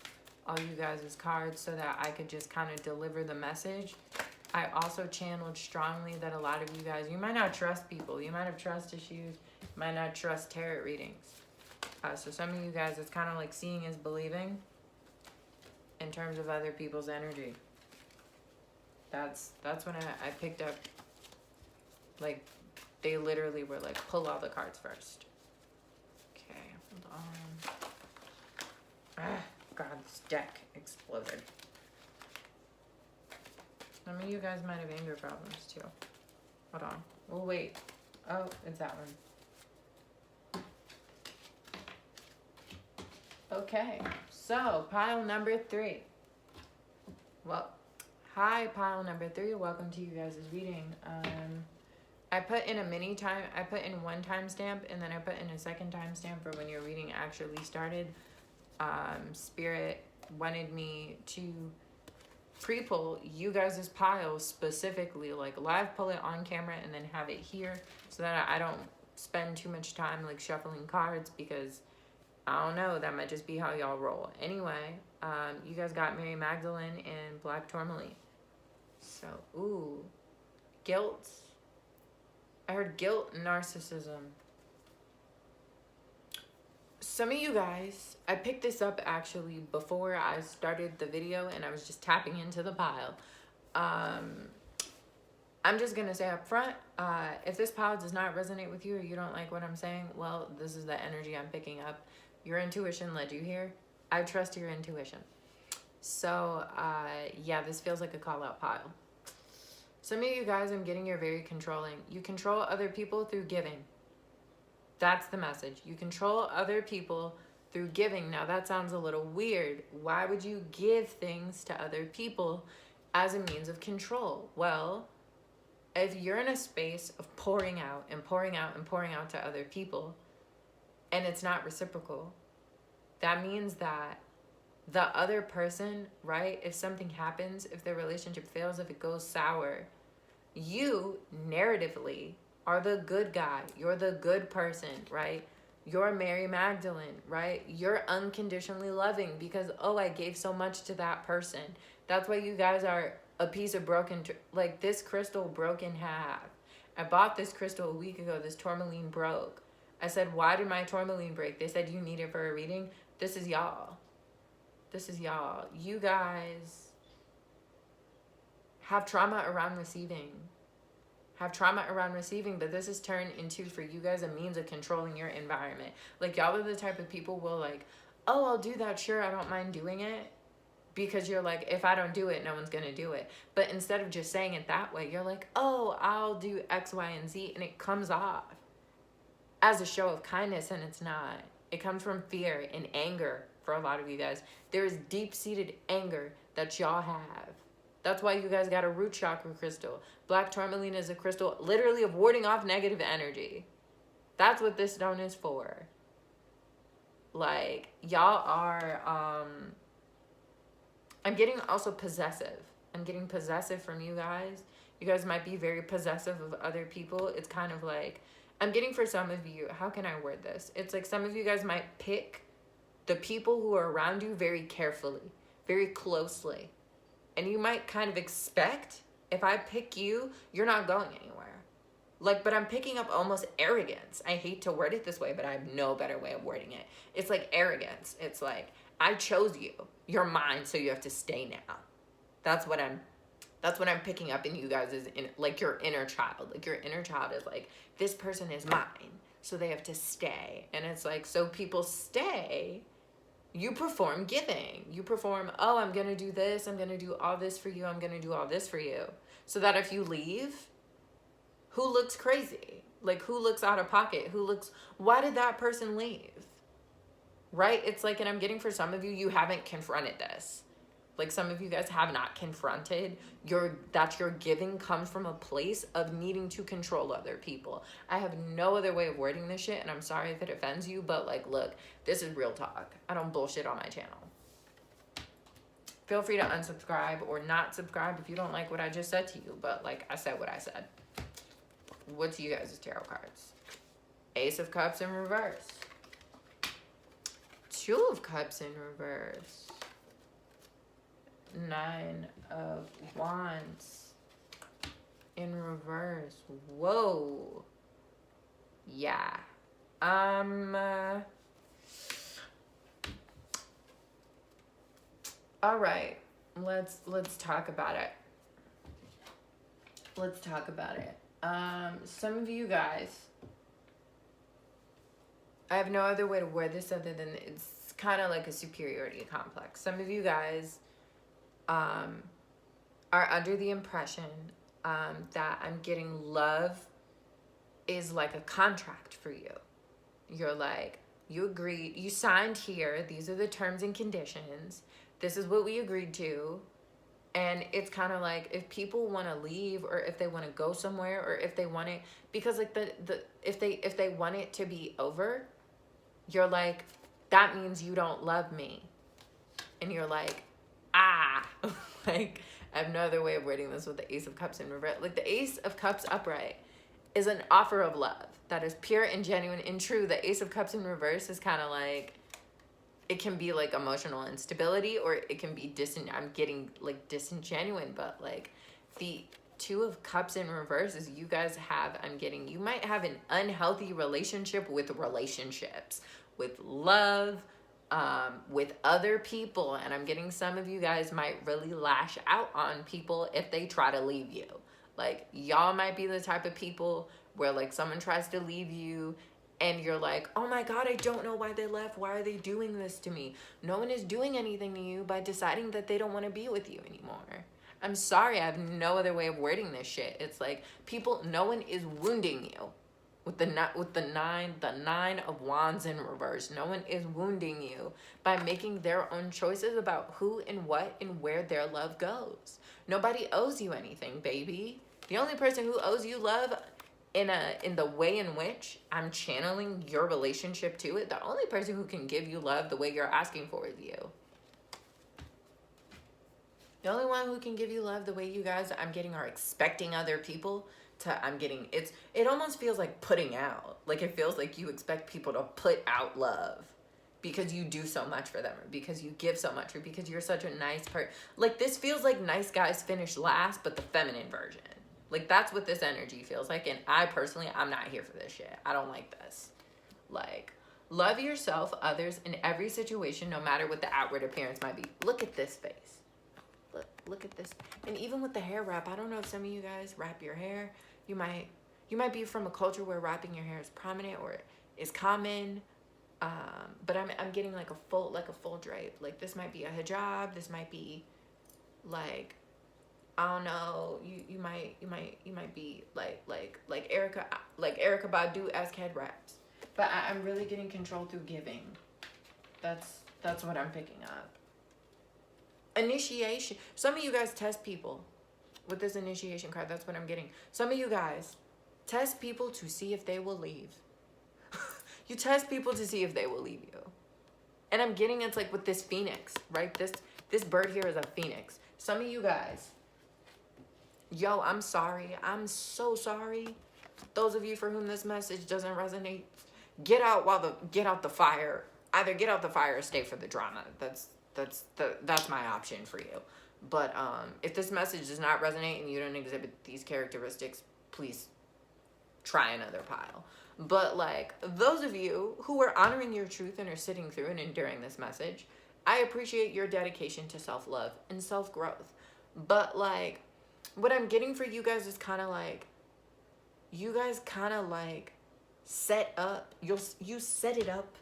all you guys' cards so that I could just kind of deliver the message. I also channeled strongly that a lot of you guys, you might not trust people. You might have trust issues. You might not trust tarot readings. So some of you guys, it's kind of like seeing is believing in terms of other people's energy. That's when I picked up, like, they literally were like, pull all the cards first. Okay, hold on. God, this deck exploded. Some of you guys might have anger problems too. Hold on. We'll wait. Oh, it's that one. Okay, so pile number 3. Well, hi, pile number 3. Welcome to you guys' reading. I put in one timestamp and then I put in a second timestamp for when your reading actually started. Spirit wanted me to pre-pull you guys' piles specifically, like live pull it on camera and then have it here so that I don't spend too much time like shuffling cards because I don't know, that might just be how y'all roll. Anyway, you guys got Mary Magdalene and Black Tourmaline. So, ooh, guilt. I heard guilt and narcissism. Some of you guys, I picked this up actually before I started the video and I was just tapping into the pile. I'm just going to say up front, if this pile does not resonate with you or you don't like what I'm saying, well, this is the energy I'm picking up. Your intuition led you here. I trust your intuition. So, yeah, this feels like a call-out pile. Some of you guys, I'm getting, you're very controlling. You control other people through giving. That's the message. You control other people through giving. Now, that sounds a little weird. Why would you give things to other people as a means of control? Well, if you're in a space of pouring out and pouring out and pouring out to other people, and it's not reciprocal, that means that the other person, right, if something happens, if the relationship fails, if it goes sour, you narratively are the good guy. You're the good person, right? You're Mary Magdalene, right? You're unconditionally loving because, oh, I gave so much to that person. That's why you guys are a piece of broken, like this crystal broke in half. I bought this crystal a week ago. This tourmaline broke. I said, why did my tourmaline break? They said, you need it for a reading. This is y'all. This is y'all. You guys have trauma around receiving. But this is turned into, for you guys, a means of controlling your environment. Like, y'all are the type of people will like, oh, I'll do that. Sure, I don't mind doing it. Because you're like, if I don't do it, no one's going to do it. But instead of just saying it that way, you're like, oh, I'll do X, Y, and Z. And it comes off as a show of kindness, and it's not. It comes from fear and anger for a lot of you guys. There is deep-seated anger that y'all have. That's why you guys got a root chakra crystal. Black tourmaline is a crystal literally of warding off negative energy. That's what this stone is for. Like, y'all are, I'm getting also possessive. I'm getting possessive from you guys. You guys might be very possessive of other people. It's kind of like, I'm getting for some of you, how can I word this? It's like some of you guys might pick the people who are around you very carefully, very closely. And you might kind of expect, if I pick you, you're not going anywhere. Like, but I'm picking up almost arrogance. I hate to word it this way, but I have no better way of wording it. It's like arrogance. It's like, I chose you. You're mine, so you have to stay now. That's what I'm picking up in you guys, is in, like, your inner child. Like, your inner child is like, this person is mine, so they have to stay. And it's like, so people stay. You perform giving. You perform, oh, I'm going to do this. I'm going to do all this for you. I'm going to do all this for you. So that if you leave, who looks crazy? Like, who looks out of pocket? Why did that person leave? Right? It's like, and I'm getting, for some of you, you haven't confronted this. Like, some of you guys have not confronted that your giving comes from a place of needing to control other people. I have no other way of wording this shit, and I'm sorry if it offends you, but, like, look, this is real talk. I don't bullshit on my channel. Feel free to unsubscribe or not subscribe if you don't like what I just said to you, but, like, I said what I said. What's you guys' tarot cards? Ace of Cups in reverse. Two of Cups in reverse. Nine of Wands in reverse. Whoa. Yeah. All right. Let's talk about it. Let's talk about it. Some of you guys, I have no other way to word this other than it's kind of like a superiority complex. Some of you guys are under the impression that I'm getting love is like a contract for you. You're like, you agreed, you signed here, these are the terms and conditions, this is what we agreed to. And it's kind of like, if people want to leave, or if they want to go somewhere, or if they want it, because like if they want it to be over, you're like, that means you don't love me. And you're like, like, I have no other way of wording this with the Ace of Cups in reverse. Like, the Ace of Cups upright is an offer of love that is pure and genuine and true. The Ace of Cups in reverse is kind of like, it can be like emotional instability, or it can be I'm getting like disingenuine, but like the Two of Cups in reverse is you guys have, you might have an unhealthy relationship with relationships, with love, with other people. And I'm getting some of you guys might really lash out on people if they try to leave you. Like, y'all might be the type of people where like someone tries to leave you and you're like, oh my God, I don't know why they left. Why are they doing this to me? No one is doing anything to you by deciding that they don't want to be with you anymore. I'm sorry, I have no other way of wording this shit. It's like, no one is wounding you. With the nine of Wands in reverse, no one is wounding you by making their own choices about who and what and where their love goes. Nobody owes you anything, baby. The only person who owes you love in the way in which I'm channeling your relationship to it, the only person who can give you love the way you're asking for is you. The only one who can give you love the way you guys, I'm getting, are expecting other people to, it almost feels like putting out. Like, it feels like you expect people to put out love because you do so much for them, or because you give so much, or because you're such a nice person. Like, this feels like nice guys finish last, but the feminine version. Like, that's what this energy feels like. And I personally, I'm not here for this shit. I don't like this. Like, love yourself, others, in every situation, no matter what the outward appearance might be. Look at this face. Look at this. And even with the hair wrap, I don't know if some of you guys wrap your hair. You might be from a culture where wrapping your hair is prominent or is common. But I'm getting like a full drape. Like, this might be a hijab. This might be like, I don't know. You might be like Erica Badu-esque head wraps. But I'm really getting control through giving. That's what I'm picking up. Initiation. Some of you guys test people with this initiation card. That's what I'm getting. Some of you guys test people to see if they will leave. You test people to see if they will leave you. And I'm getting, it's like with this phoenix, right? This bird here is a phoenix. Some of you guys, yo, I'm sorry. I'm so sorry. Those of you for whom this message doesn't resonate, get out the fire either get out the fire or stay for the drama. That's my option for you. But if this message does not resonate and you don't exhibit these characteristics, please try another pile. But like, those of you who are honoring your truth and are sitting through and enduring this message, I appreciate your dedication to self-love and self-growth. But like, what I'm getting for you guys is kind of like, you guys kind of like set up, you set it up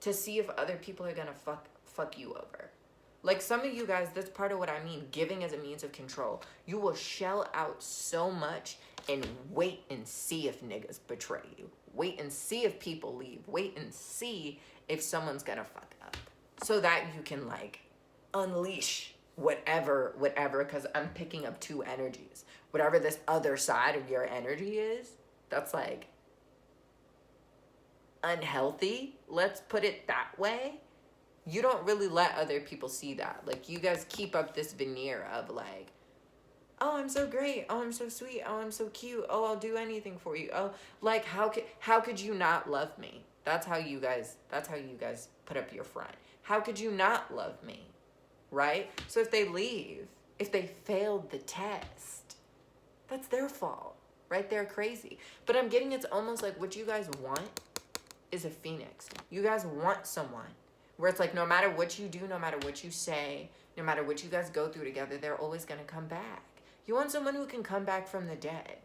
to see if other people are gonna fuck you over. Like, some of you guys, that's part of what I mean, giving as a means of control. You will shell out so much and wait and see if niggas betray you. Wait and see if people leave. Wait and see if someone's gonna fuck up. So that you can like unleash whatever, because I'm picking up two energies. Whatever this other side of your energy is, that's like unhealthy, let's put it that way. You don't really let other people see that. Like, you guys keep up this veneer of like, oh, I'm so great. Oh, I'm so sweet. Oh, I'm so cute. Oh, I'll do anything for you. Oh, like, how could you not love me? That's how you guys put up your front. How could you not love me? Right? So if they leave, if they failed the test, that's their fault. Right? They're crazy. But I'm getting, it's almost like what you guys want is a phoenix. You guys want someone where it's like, no matter what you do, no matter what you say, no matter what you guys go through together, they're always going to come back. You want someone who can come back from the dead.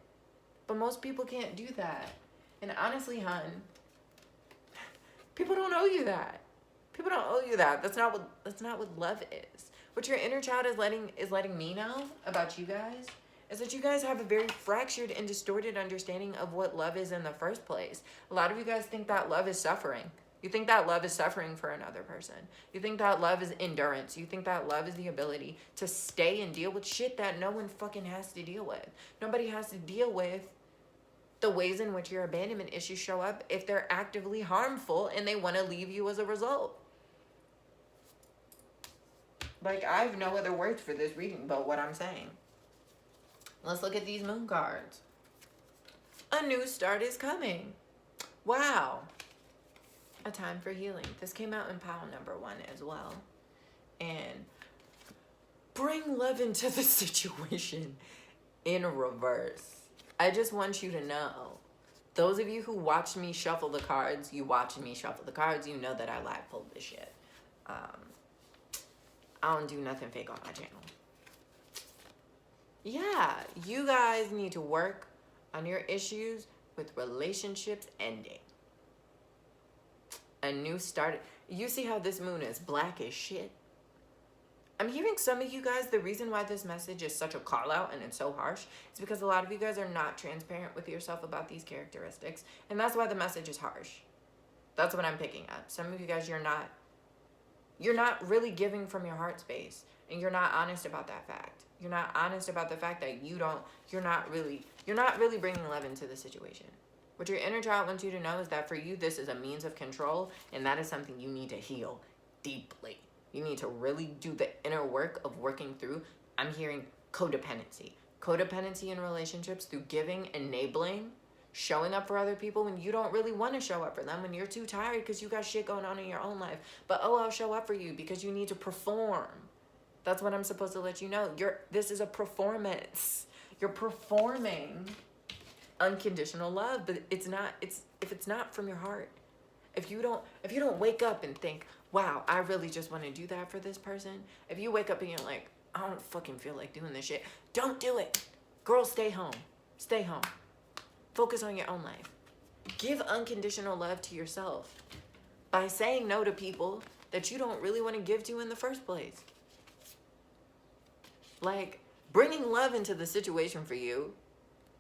But most people can't do that. And honestly, hun, people don't owe you that. People don't owe you that. That's not what love is. What your inner child is letting me know about you guys is that you guys have a very fractured and distorted understanding of what love is in the first place. A lot of you guys think that love is suffering. You think that love is suffering for another person. You think that love is endurance. You think that love is the ability to stay and deal with shit that no one fucking has to deal with. Nobody has to deal with the ways in which your abandonment issues show up if they're actively harmful and they want to leave you as a result. Like, I have no other words for this reading but what I'm saying. Let's look at these moon cards. A new start is coming. Wow. A time for healing. This came out in pile number 1 as well. And bring love into the situation in reverse. I just want you to know, those of you who watched me shuffle the cards, you watched me shuffle the cards, you know that I live pulled this shit. I don't do nothing fake on my channel. Yeah, you guys need to work on your issues with relationships ending. A new start. You see how this moon is black as shit? I'm hearing some of you guys, the reason why this message is such a call out and it's so harsh is because a lot of you guys are not transparent with yourself about these characteristics. And that's why the message is harsh. That's what I'm picking up. Some of you guys, you're not really giving from your heart space. And you're not honest about that fact. You're not honest about the fact that you're not really bringing love into the situation. What your inner child wants you to know is that for you, this is a means of control, and that is something you need to heal deeply. You need to really do the inner work of working through, I'm hearing codependency. Codependency in relationships through giving, enabling, showing up for other people when you don't really want to show up for them, when you're too tired because you got shit going on in your own life. But, oh, I'll show up for you because you need to perform. That's what I'm supposed to let you know. This is a performance. You're performing unconditional love, but if it's not from your heart, if you don't wake up and think, wow, I really just want to do that for this person, if you wake up and you're like, I don't fucking feel like doing this shit, don't do it. Girl, stay home. Focus on your own life. Give unconditional love to yourself by saying no to people that you don't really want to give to in the first place. Like, bringing love into the situation for you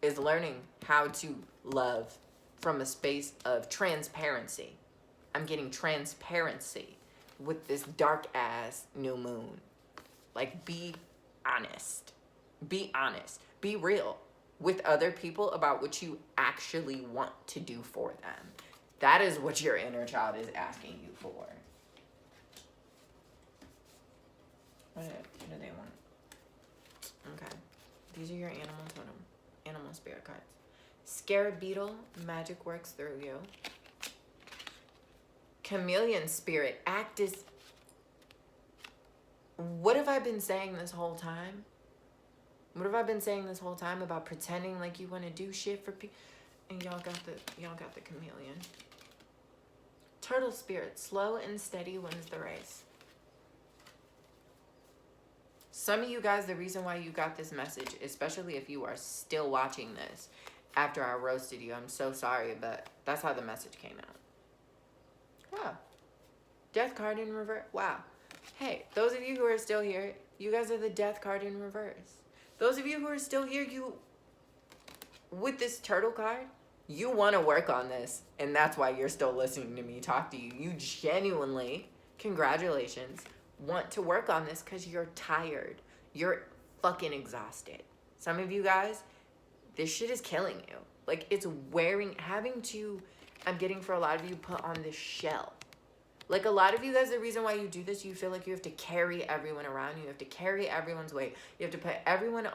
is learning how to love from a space of transparency. I'm getting transparency with this dark ass new moon. Like, be honest. Be honest. Be real with other people about what you actually want to do for them. That is what your inner child is asking you for. What do they want? Okay. These are your animal totem. Animal spirit cards. Scarab beetle, magic works through you. Chameleon spirit, act as... What have I been saying this whole time? What have I been saying this whole time about pretending like you want to do shit for people? And y'all got the chameleon. Turtle spirit, slow and steady wins the race. Some of you guys, the reason why you got this message, especially if you are still watching this after I roasted you, I'm so sorry, but that's how the message came out. Wow. Death card in reverse. Wow. Hey, those of you who are still here, you guys are the death card in reverse. Those of you who are still here, you, with this turtle card, you want to work on this, and that's why you're still listening to me talk to you. You genuinely, congratulations, want to work on this because you're tired. You're fucking exhausted. Some of you guys, this shit is killing you. Like, it's wearing, having to, I'm getting for a lot of you, put on this shell. Like, a lot of you guys, the reason why you do this, you feel like you have to carry everyone around. You have to carry everyone's weight. You have to put everyone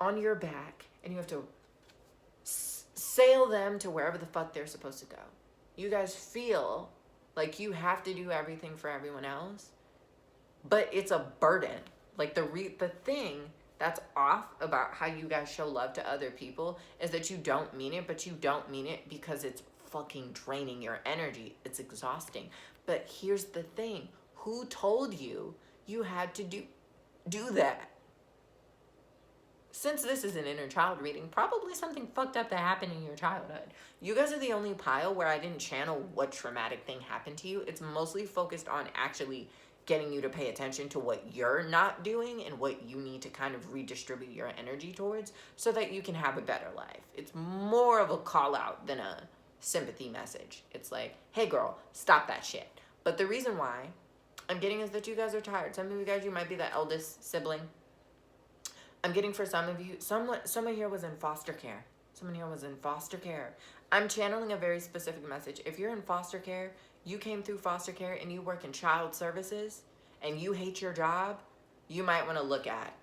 on your back, and you have to sail them to wherever the fuck they're supposed to go. You guys feel like you have to do everything for everyone else, but it's a burden. Like, the thing that's off about how you guys show love to other people is that you don't mean it, but you don't mean it because it's fucking draining your energy. It's exhausting. But here's the thing. Who told you you had to do that? Since this is an inner child reading, probably something fucked up that happened in your childhood. You guys are the only pile where I didn't channel what traumatic thing happened to you. It's mostly focused on actually getting you to pay attention to what you're not doing and what you need to kind of redistribute your energy towards so that you can have a better life. It's more of a call out than a sympathy message. It's like, hey girl, stop that shit. But the reason why I'm getting is that you guys are tired. Some of you guys, you might be the eldest sibling. I'm getting for some of you, someone here was in foster care. Someone here was in foster care. I'm channeling a very specific message. If you're in foster care, you came through foster care and you work in child services and you hate your job, you might want to look at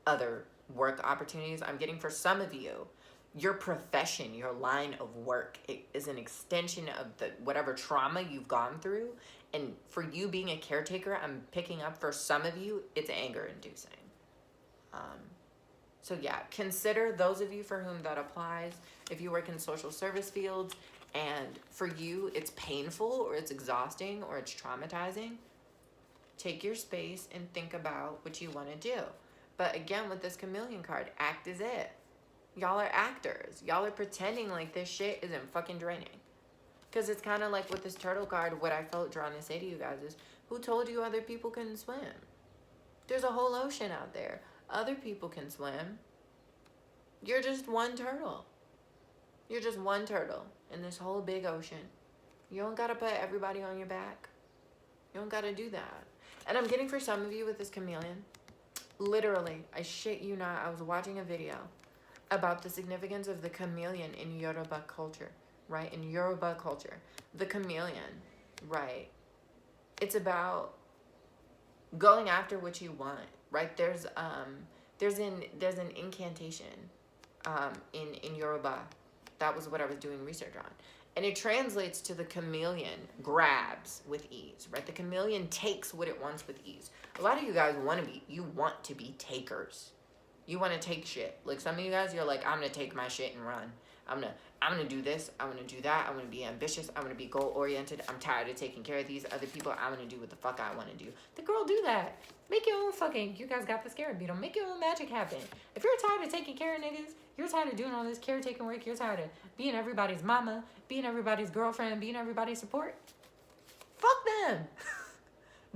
other work opportunities. I'm getting for some of you, your profession, your line of work, it is an extension of the whatever trauma you've gone through. And for you being a caretaker, I'm picking up for some of you, it's anger inducing. So yeah, consider those of you for whom that applies. If you work in social service fields and for you it's painful or it's exhausting or it's traumatizing, take your space and think about what you want to do. But again, with this chameleon card, act as if. Y'all are actors. Y'all are pretending like this shit isn't fucking draining. Because it's kind of like with this turtle card, what I felt drawn to say to you guys is, who told you other people couldn't swim? There's a whole ocean out there. Other people can swim. You're just one turtle. You're just one turtle in this whole big ocean. You don't gotta put everybody on your back. You don't gotta do that. And I'm getting for some of you with this chameleon, literally, I shit you not, I was watching a video about the significance of the chameleon in Yoruba culture, right? In Yoruba culture, the chameleon, right? It's about going after what you want, right? There's an incantation in Yoruba. That was what I was doing research on. And it translates to the chameleon grabs with ease, right? The chameleon takes what it wants with ease. A lot of you guys want to be takers. You want to take shit. Like some of you guys, you're like, I'm going to take my shit and run. I'm going to do this. I'm going to do that. I'm going to be ambitious. I'm going to be goal oriented. I'm tired of taking care of these other people. I'm going to do what the fuck I want to do. The girl, do that. Make your own fucking, you guys got the scarab beetle. Make your own magic happen. If you're tired of taking care of niggas, you're tired of doing all this caretaking work, you're tired of being everybody's mama, being everybody's girlfriend, being everybody's support, fuck them.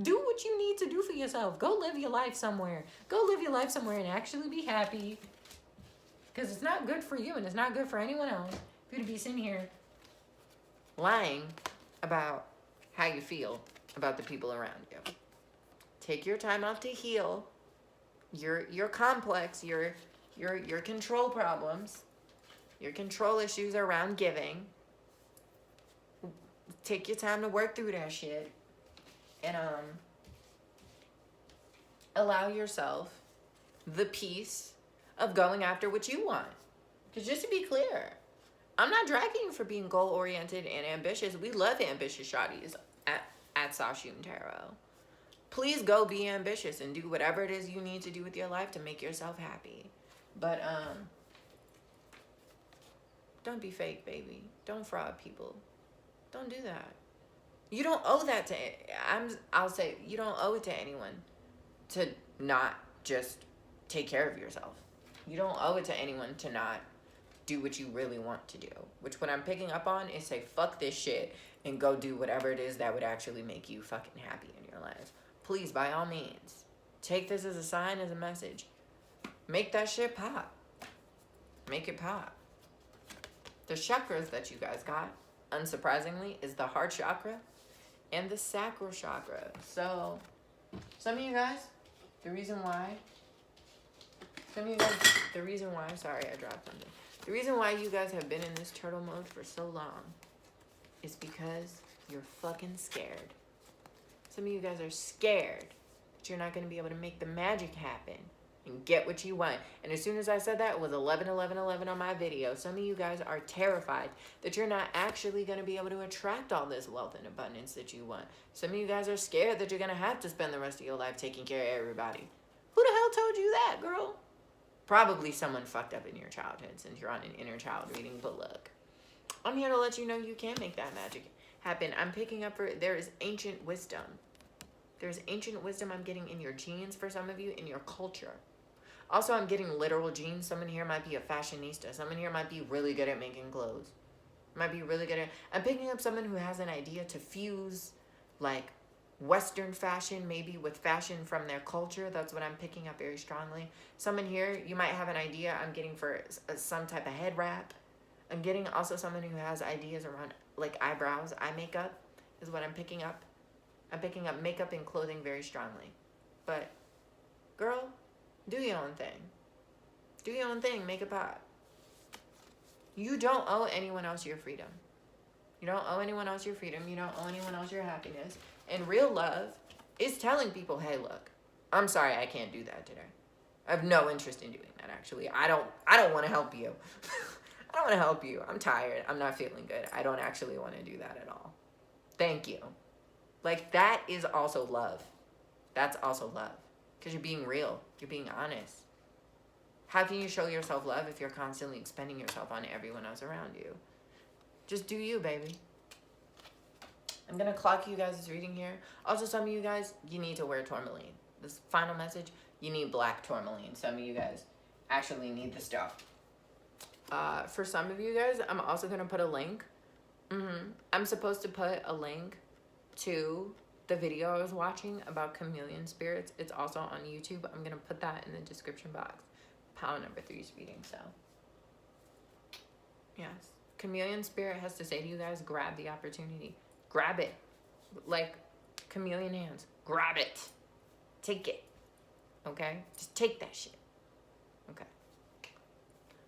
Do what you need to do for yourself. Go live your life somewhere. Go live your life somewhere and actually be happy. Because it's not good for you and it's not good for anyone else for you to be sitting here lying about how you feel about the people around you. Take your time out to heal your complex, your control problems, your control issues around giving. Take your time to work through that shit. And allow yourself the peace of going after what you want. Because just to be clear, I'm not dragging you for being goal-oriented and ambitious. We love ambitious shawties at Sashoon Tarot. Please go be ambitious and do whatever it is you need to do with your life to make yourself happy. But don't be fake, baby. Don't fraud people. Don't do that. You don't owe that to, I'll say, you don't owe it to anyone to not just take care of yourself. You don't owe it to anyone to not do what you really want to do. Which what I'm picking up on is say, fuck this shit and go do whatever it is that would actually make you fucking happy in your life. Please, by all means, take this as a sign, as a message. Make that shit pop. Make it pop. The chakras that you guys got, unsurprisingly, is the heart chakra and the sacral chakra. So, some of you guys, the reason why, sorry, I dropped something. The reason why you guys have been in this turtle mode for so long is because you're fucking scared. Some of you guys are scared that you're not going to be able to make the magic happen and get what you want. And as soon as I said that, it was 11, 11, 11 on my video. Some of you guys are terrified that you're not actually going to be able to attract all this wealth and abundance that you want. Some of you guys are scared that you're going to have to spend the rest of your life taking care of everybody. Who the hell told you that, girl? Probably someone fucked up in your childhood since you're on an inner child reading, but look. I'm here to let you know you can make that magic happen. I'm picking up for, there is ancient wisdom. There's ancient wisdom I'm getting in your genes for some of you, in your culture. Also, I'm getting literal genes. Someone here might be a fashionista. Someone here might be really good at making clothes. Might be really good at, I'm picking up someone who has an idea to fuse like Western fashion, maybe with fashion from their culture. That's what I'm picking up very strongly. Someone here, you might have an idea I'm getting for some type of head wrap. I'm getting also someone who has ideas around like eyebrows, eye makeup is what I'm picking up. I'm picking up makeup and clothing very strongly. But, girl, do your own thing. Do your own thing. Make it pop. You don't owe anyone else your freedom. You don't owe anyone else your freedom. You don't owe anyone else your happiness. And real love is telling people, hey, look, I'm sorry I can't do that today. I have no interest in doing that, actually. I don't want to help you. I don't want to help you. I'm tired. I'm not feeling good. I don't actually want to do that at all. Thank you. Like, that is also love. That's also love. Because you're being real. You're being honest. How can you show yourself love if you're constantly expending yourself on everyone else around you? Just do you, baby. I'm going to clock you guys' reading here. Also, some of you guys, you need to wear tourmaline. This final message, you need black tourmaline. Some of you guys actually need the stuff. For some of you guys, I'm also going to put a link. I'm supposed to put a link to the video I was watching about chameleon spirits. It's also on YouTube. I'm going to put that in the description box. Pile number 3's reading, so. Yes. Chameleon spirit has to say to you guys, grab the opportunity. Grab it. Like chameleon hands. Grab it. Take it. Okay? Just take that shit. Okay.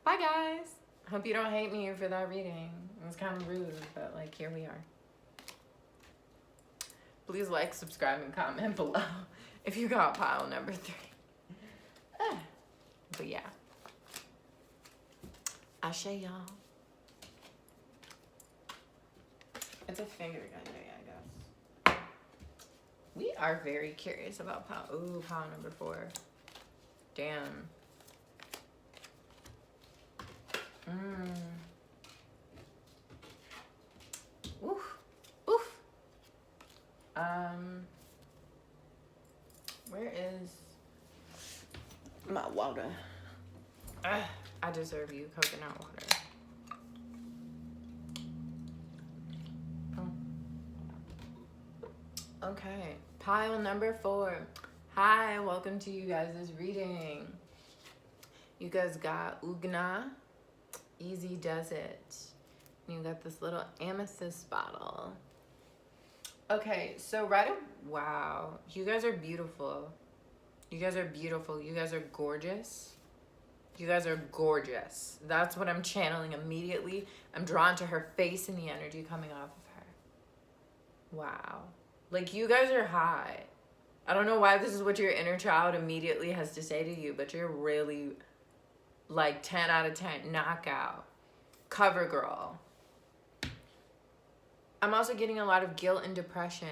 Bye, guys. Hope you don't hate me for that reading. It was kind of rude, but like, here we are. Please like, subscribe, and comment below if you got pile number 3. But yeah. Ashe, y'all. It's a finger gun day, I guess. We are very curious about pile. Ooh, pile number 4. Damn. Oof. Oof. Where is my water? I deserve you, coconut water. Okay, pile number 4. Hi, welcome to you guys' reading. You guys got Ugna, Easy Does It. And you got this little amethyst bottle. Okay, so wow, you guys are beautiful. You guys are beautiful. You guys are gorgeous. You guys are gorgeous. That's what I'm channeling immediately. I'm drawn to her face and the energy coming off of her. Wow. Like, you guys are high. I don't know why this is what your inner child immediately has to say to you, but you're really, like, 10 out of 10 knockout. Cover girl. I'm also getting a lot of guilt and depression.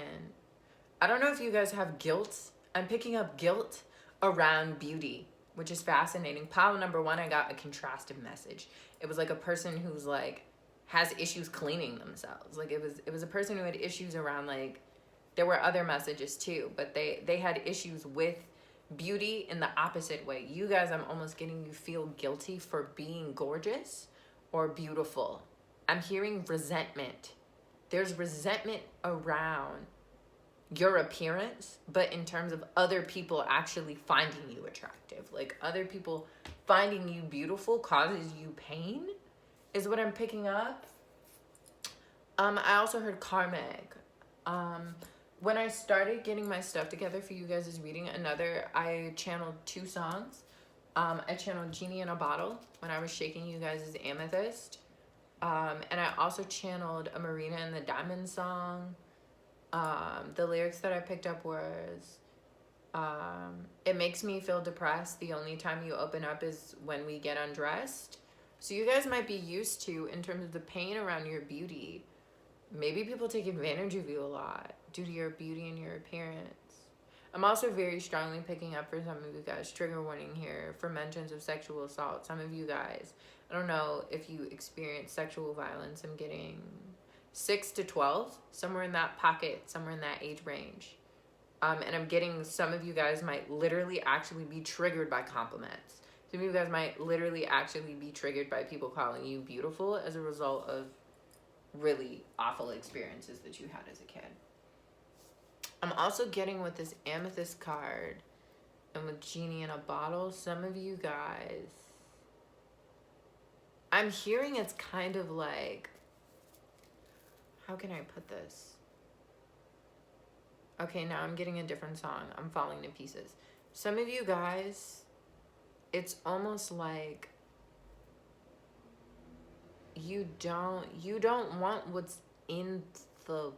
I don't know if you guys have guilt. I'm picking up guilt around beauty, which is fascinating. Pile number one, I got a contrastive message. It was like a person who's like has issues cleaning themselves. Like it was a person who had issues around like, there were other messages too, but they had issues with beauty in the opposite way. You guys, I'm almost getting you feel guilty for being gorgeous or beautiful. I'm hearing resentment. There's resentment around your appearance, but in terms of other people actually finding you attractive. Like other people finding you beautiful causes you pain is what I'm picking up. I also heard karmic. When I started getting my stuff together for you guys' reading, I channeled 2 songs. I channeled Genie in a Bottle when I was shaking you guys' amethyst. And I also channeled a Marina and the Diamond song. The lyrics that I picked up was, it makes me feel depressed. The only time you open up is when we get undressed. So you guys might be used to, in terms of the pain around your beauty, maybe people take advantage of you a lot due to your beauty and your appearance. I'm also very strongly picking up for some of you guys, trigger warning here, for mentions of sexual assault. Some of you guys, I don't know if you experience sexual violence. I'm getting 6 to 12, somewhere in that pocket, somewhere in that age range. And I'm getting some of you guys might literally actually be triggered by compliments. Some of you guys might literally actually be triggered by people calling you beautiful as a result of really awful experiences that you had as a kid. I'm also getting with this amethyst card and with Genie in a Bottle, some of you guys, I'm hearing it's kind of like, how can I put this? Okay, now I'm getting a different song. I'm falling to pieces. Some of you guys, it's almost like you don't want what's in the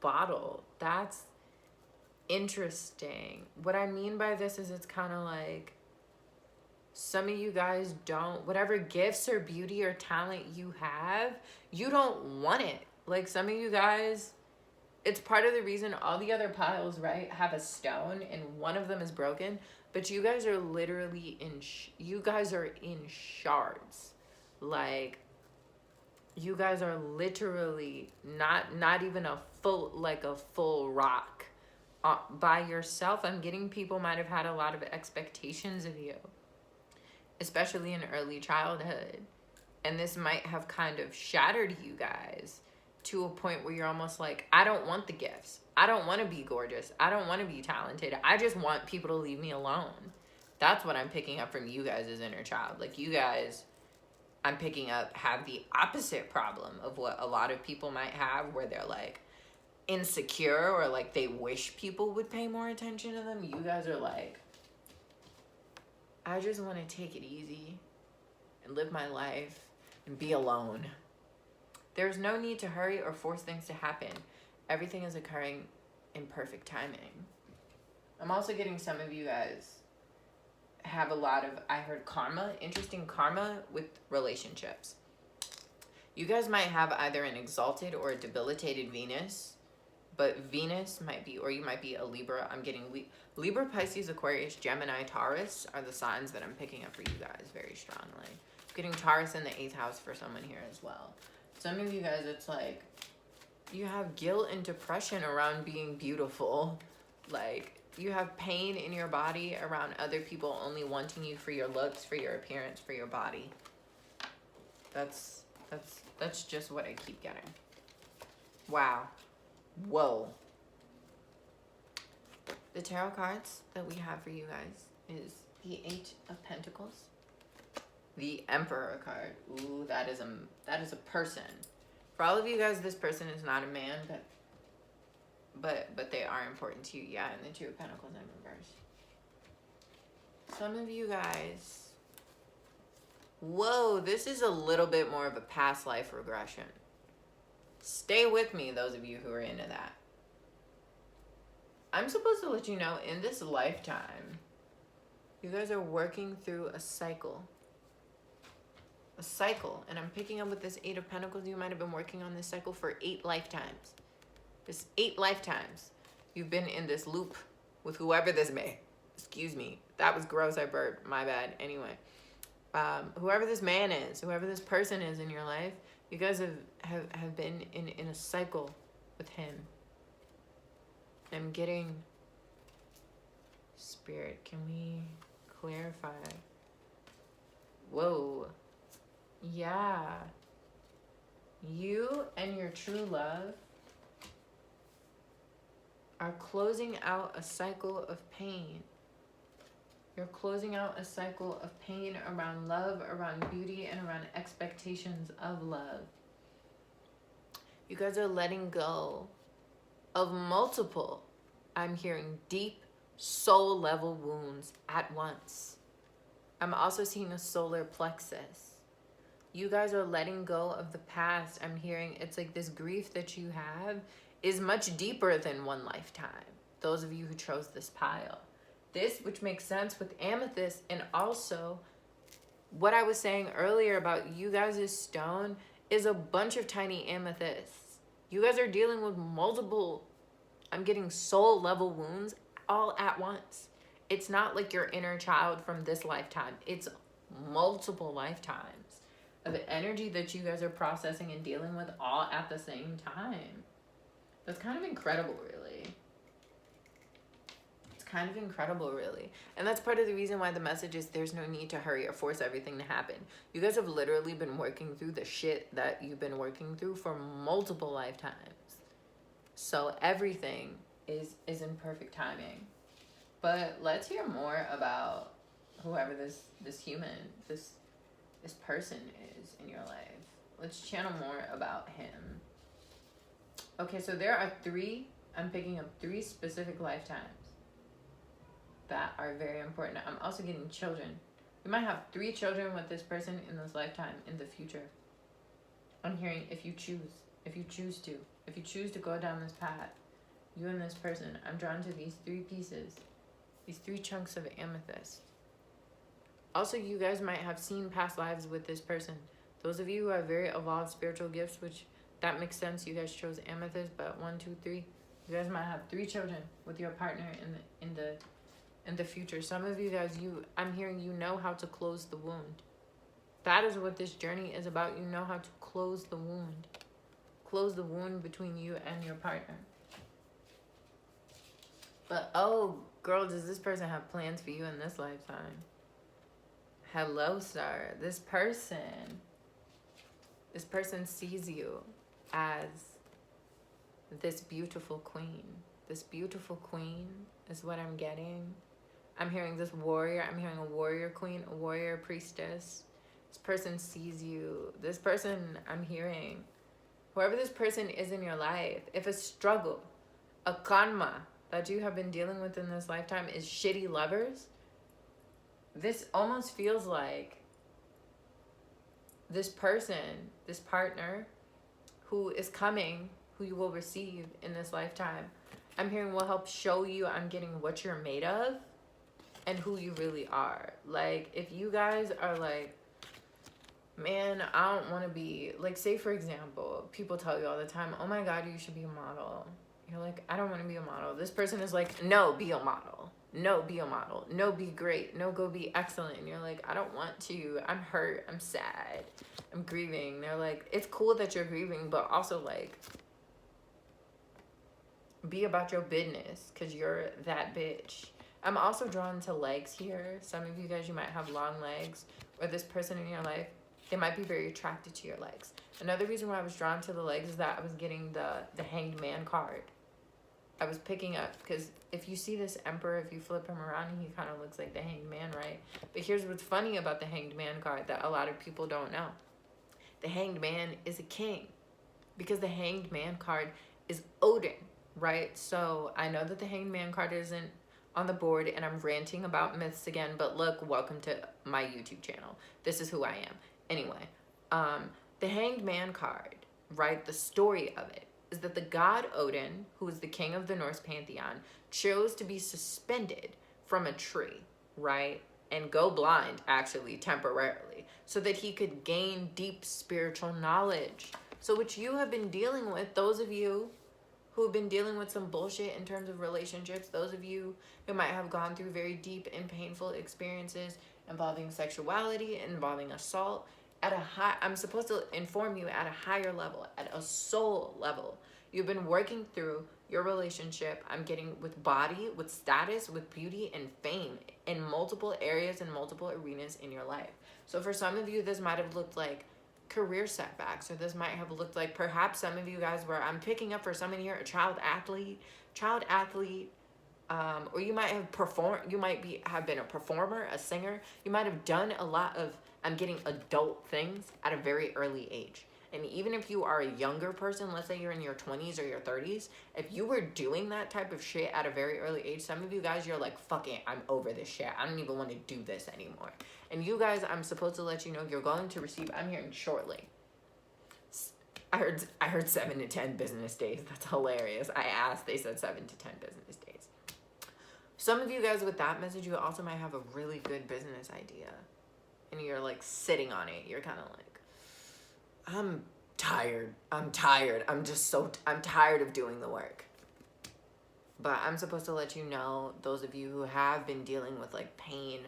bottle. That's interesting. What I mean by this is it's kind of like some of you guys don't, whatever gifts or beauty or talent you have, you don't want it. Like some of you guys, it's part of the reason all the other piles, right, have a stone and one of them is broken, but you guys are literally you guys are in shards. Like you guys are literally not even a full rock. By yourself. I'm getting people might have had a lot of expectations of you, especially in early childhood. And this might have kind of shattered you guys to a point where you're almost like, I don't want the gifts. I don't want to be gorgeous. I don't want to be talented. I just want people to leave me alone. That's what I'm picking up from you guys as inner child. Like you guys, I'm picking up, have the opposite problem of what a lot of people might have, where they're like, insecure or like they wish people would pay more attention to them. You guys are like, I just want to take it easy and live my life and be alone. There's no need to hurry or force things to happen. Everything is occurring in perfect timing. I'm also getting some of you guys have a lot of, I heard karma, interesting karma with relationships. You guys might have either an exalted or a debilitated Venus. But Venus might be, or you might be a Libra. I'm getting Libra, Pisces, Aquarius, Gemini, Taurus are the signs that I'm picking up for you guys very strongly. I'm getting Taurus in the 8th house for someone here as well. Some of you guys, it's like you have guilt and depression around being beautiful. Like you have pain in your body around other people only wanting you for your looks, for your appearance, for your body. That's just what I keep getting. Wow. Whoa. The tarot cards that we have for you guys is the 8 of Pentacles, the Emperor card. Ooh, that is a person. For all of you guys, this person is not a man, but they are important to you. Yeah, and the 2 of Pentacles in reverse. Some of you guys, whoa, this is a little bit more of a past life regression. Stay with me, those of you who are into that. I'm supposed to let you know, in this lifetime, you guys are working through a cycle. a cycle. And I'm picking up with this 8 of Pentacles. You might have been working on this cycle for 8 lifetimes. This 8 lifetimes. You've been in this loop with whoever this may. Excuse me. That was gross. I burped. My bad. Anyway. Whoever this man is, whoever this person is in your life, you guys have been in a cycle with him. I'm getting... Spirit, can we clarify? Whoa. Yeah. You and your true love are closing out a cycle of pain. You're closing out a cycle of pain around love, around beauty, and around expectations of love. You guys are letting go of multiple, I'm hearing, deep soul level wounds at once. I'm also seeing a solar plexus. You guys are letting go of the past. I'm hearing it's like this grief that you have is much deeper than one lifetime. Those of you who chose this pile. This, which makes sense with amethyst, and also what I was saying earlier about you guys' stone is a bunch of tiny amethysts. You guys are dealing with multiple, I'm getting soul level wounds all at once. It's not like your inner child from this lifetime. It's multiple lifetimes of energy that you guys are processing and dealing with all at the same time. That's kind of incredible, really. Kind of incredible, really. And that's part of the reason why the message is there's no need to hurry or force everything to happen. You guys have literally been working through the shit that you've been working through for multiple lifetimes. So everything is in perfect timing. But let's hear more about whoever this human, this person is in your life. Let's channel more about him. Okay, so there are 3, I'm picking up 3 specific lifetimes that are very important. I'm also getting children. You might have 3 children with this person in this lifetime in the future. I'm hearing if you choose to go down this path, you and this person, I'm drawn to these 3 pieces, these 3 chunks of amethyst. Also, you guys might have seen past lives with this person. Those of you who have very evolved spiritual gifts, which that makes sense, you guys chose amethyst, but 1, 2, 3, you guys might have 3 children with your partner in the future. Some of you guys, I'm hearing you know how to close the wound. That is what this journey is about. You know how to close the wound. Close the wound between you and your partner. But, oh, girl, does this person have plans for you in this lifetime? Hello, star. This person sees you as this beautiful queen. This beautiful queen is what I'm getting. I'm hearing this warrior. I'm hearing a warrior queen, a warrior priestess. This person sees you. This person, I'm hearing, whoever this person is in your life, if a struggle, a karma that you have been dealing with in this lifetime is shitty lovers, this almost feels like this person, this partner who is coming, who you will receive in this lifetime, I'm hearing will help show you, I'm getting what you're made of and who you really are. Like, if you guys are like, man, I don't want to be, like, say for example, people tell you all the time, oh my God, you should be a model. You're like, I don't want to be a model. This person is like, no, be a model. No, be a model. No, be great. No, go be excellent. And you're like, I don't want to. I'm hurt. I'm sad. I'm grieving. They're like, it's cool that you're grieving, but also like, be about your business because you're that bitch. I'm also drawn to legs here. Some of you guys, you might have long legs, or this person in your life, they might be very attracted to your legs. Another reason why I was drawn to the legs is that I was getting the Hanged Man card. I was picking up, because if you see this emperor, if you flip him around, he kind of looks like the Hanged Man, right? But here's what's funny about the Hanged Man card that a lot of people don't know. The Hanged Man is a king, because the Hanged Man card is Odin, right? So I know that the Hanged Man card isn't on the board, and I'm ranting about myths again, but look, welcome to my YouTube channel. This is who I am. Anyway, the Hanged Man card, right, the story of it is that the god Odin, who is the king of the Norse pantheon, chose to be suspended from a tree, right, and go blind, actually, temporarily. so that he could gain deep spiritual knowledge. So what you have been dealing with, those of you who have been dealing with some bullshit in terms of relationships, those of you who might have gone through very deep and painful experiences involving sexuality, involving assault, at a high, I'm supposed to inform you at a higher level, at a soul level. You've been working through your relationship, I'm getting, with body, with status, with beauty, and fame in multiple areas and multiple arenas in your life. So for some of you, this might have looked like career setbacks, or this might have looked like, perhaps some of you guys where I'm picking up for someone here, a child athlete, or you might have performed, you might have been a performer, a singer, you might have done a lot of, I'm getting adult things at a very early age. And even if you are a younger person, let's say you're in your 20s or your 30s, if you were doing that type of shit at a very early age, some of you guys, you're like, fuck it, I'm over this shit. I don't even want to do this anymore. And you guys, I'm supposed to let you know, you're going to receive, I'm hearing shortly. I heard 7 to 10 business days. That's hilarious. I asked, they said 7 to 10 business days. Some of you guys with that message, you also might have a really good business idea. And you're like sitting on it. You're kind of like, I'm tired. I'm tired of doing the work. But I'm supposed to let you know, those of you who have been dealing with like pain,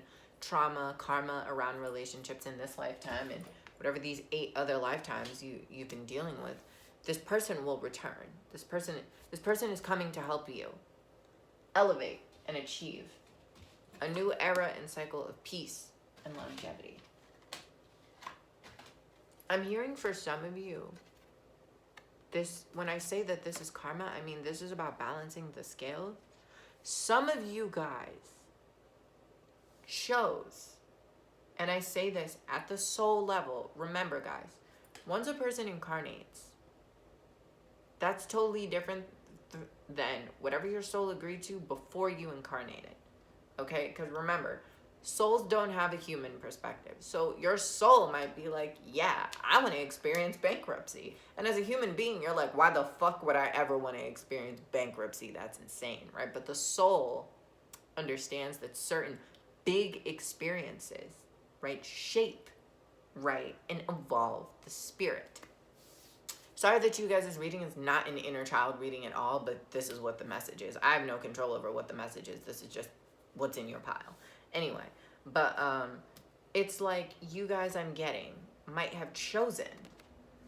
trauma, karma around relationships in this lifetime and whatever these 8 other lifetimes you've been dealing with, this person will return. This person is coming to help you elevate and achieve a new era and cycle of peace and longevity. I'm hearing for some of you, this, when I say that this is karma, I mean this is about balancing the scales. Some of you guys chose, and I say this at the soul level, remember guys, once a person incarnates, that's totally different than whatever your soul agreed to before you incarnated, okay? Because remember, souls don't have a human perspective. So your soul might be like, yeah, I want to experience bankruptcy. And as a human being, you're like, why the fuck would I ever want to experience bankruptcy? That's insane, right? But the soul understands that certain big experiences, right, shape, right, and evolve the spirit. Sorry that you guys' reading is not an inner child reading at all, but this is what the message is. I have no control over what the message is. This is just what's in your pile. Anyway, but it's like you guys, I'm getting, might have chosen,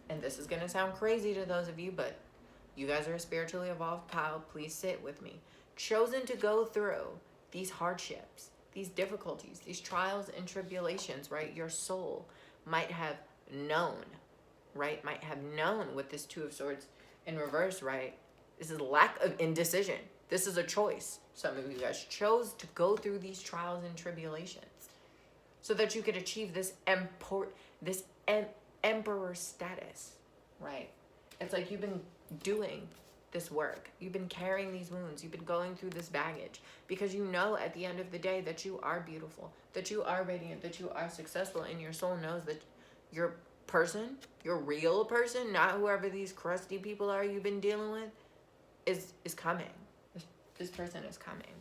and this is going to sound crazy to those of you, but you guys are a spiritually evolved pile. Please sit with me. Chosen to go through these hardships, these difficulties, these trials and tribulations, right? Your soul might have known, right? Might have known with this 2 of Swords in reverse, right? This is lack of indecision. This is a choice. Some of you guys chose to go through these trials and tribulations so that you could achieve this emperor status, right? It's like you've been doing this work. You've been carrying these wounds. You've been going through this baggage because you know at the end of the day that you are beautiful, that you are radiant, that you are successful, and your soul knows that your person, your real person, not whoever these crusty people are you've been dealing with, is coming. This person is coming.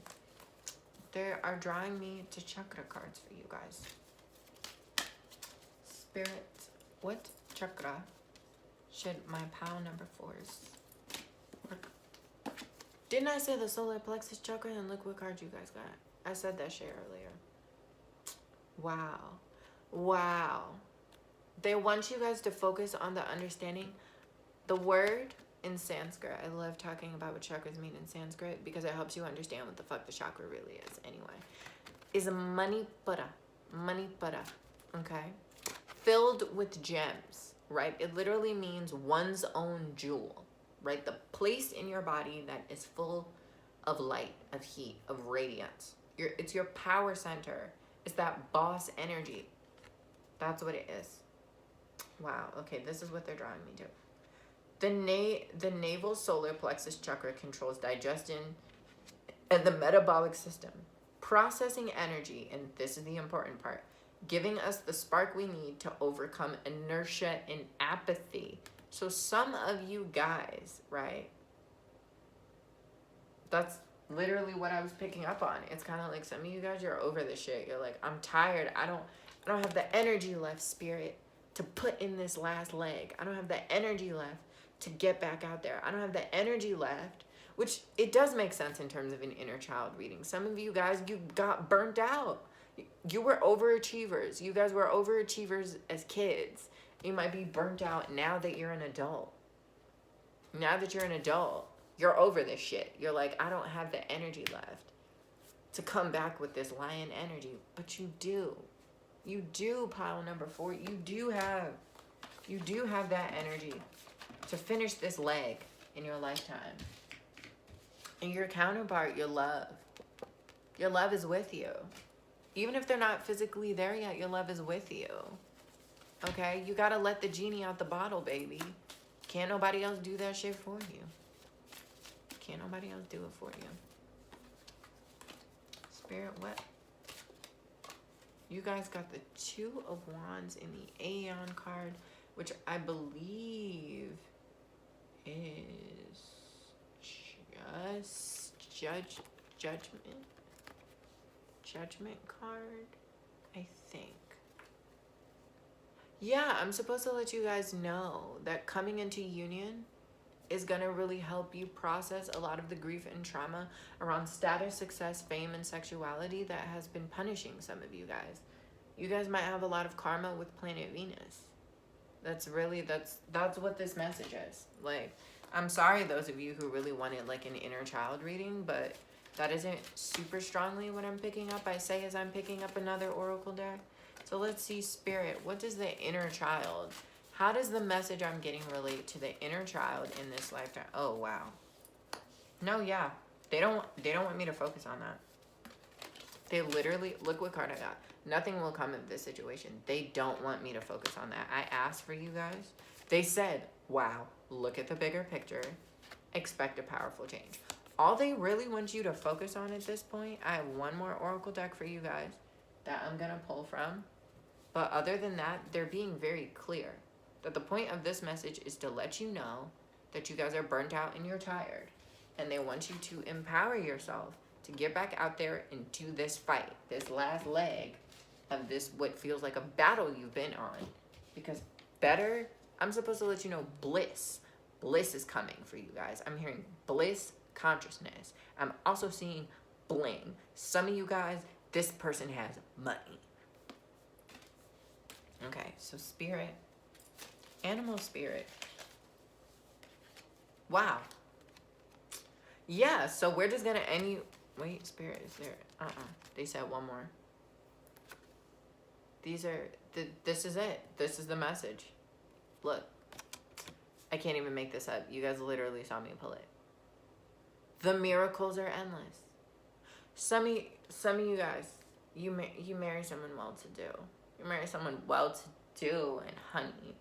They are drawing me to chakra cards for you guys. Spirit, what chakra should my pile number 4s work? Didn't I say the solar plexus chakra? And look what card you guys got. I said that shit earlier. Wow. Wow. They want you guys to focus on the understanding. The word in Sanskrit, I love talking about what chakras mean in Sanskrit because it helps you understand what the fuck the chakra really is anyway, is a Manipura, okay? Filled with gems, right? It literally means one's own jewel, right? The place in your body that is full of light, of heat, of radiance. It's your power center. It's that boss energy. That's what it is. Wow, okay, this is what they're drawing me to. The navel solar plexus chakra controls digestion and the metabolic system, processing energy, and this is the important part, giving us the spark we need to overcome inertia and apathy. So some of you guys, right, that's literally what I was picking up on. It's kind of like some of you guys, you're over this shit. You're like, I'm tired. I I don't have the energy left, Spirit, to put in this last leg. I don't have the energy left to get back out there. I don't have the energy left, which it does make sense in terms of an inner child reading. Some of you guys, you got burnt out. You were overachievers. You guys were overachievers as kids. You might be burnt out now that you're an adult. Now that you're an adult, you're over this shit. You're like, I don't have the energy left to come back with this lion energy. But you do. You do, pile number 4. You do have that energy to finish this leg in your lifetime. And your counterpart, your love is with you. Even if they're not physically there yet, your love is with you. Okay? You gotta let the genie out the bottle, baby. Can't nobody else do that shit for you. Can't nobody else do it for you. Spirit, what? You guys got the 2 of Wands in the Aeon card, which I believe is just judgment card, I think. Yeah, I'm supposed to let you guys know that coming into union is going to really help you process a lot of the grief and trauma around status, success, fame, and sexuality that has been punishing some of you guys. You guys might have a lot of karma with planet Venus. That's what this message is. Like, I'm sorry those of you who really wanted like an inner child reading, but that isn't super strongly what I'm picking up. I say as I'm picking up another oracle deck. So let's see, Spirit, what does the inner child, how does the message I'm getting relate to the inner child in this lifetime? Oh, wow. No, yeah. They don't want me to focus on that. They literally, look what card I got. Nothing will come of this situation. They don't want me to focus on that. I asked for you guys. They said, wow, look at the bigger picture. Expect a powerful change. All they really want you to focus on at this point, I have one more oracle deck for you guys that I'm going to pull from. But other than that, they're being very clear that the point of this message is to let you know that you guys are burnt out and you're tired. And they want you to empower yourself to get back out there and do this fight, this last leg of this, what feels like a battle you've been on. Because better, I'm supposed to let you know bliss. Bliss is coming for you guys. I'm hearing bliss, consciousness. I'm also seeing bling. Some of you guys, this person has money. Okay, so spirit, animal spirit. Wow. Yeah, so we're just gonna wait, spirit, is there? They said one more. These are, this is it. This is the message. Look, I can't even make this up. You guys literally saw me pull it. The miracles are endless. Some of you guys, you marry someone well-to-do. You marry someone well-to-do and honey.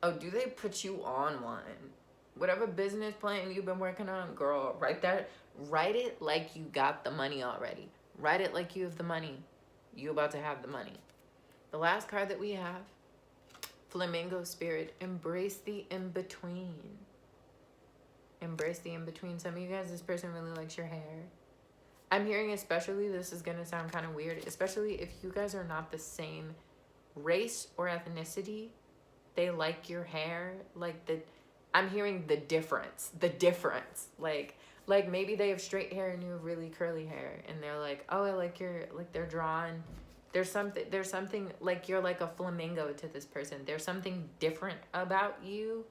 Oh, do they put you on one? Whatever business plan you've been working on, girl, write it like you got the money already. Write it like you have the money. You about to have the money. The last card that we have, Flamingo Spirit, embrace the in-between. Embrace the in-between. Some of you guys, this person really likes your hair. I'm hearing especially, this is going to sound kind of weird, especially if you guys are not the same race or ethnicity, they like your hair. I'm hearing the difference. Like maybe they have straight hair and you have really curly hair. And they're like, oh, I like your, like they're drawn. There's something like you're like a flamingo to this person. There's something different about you.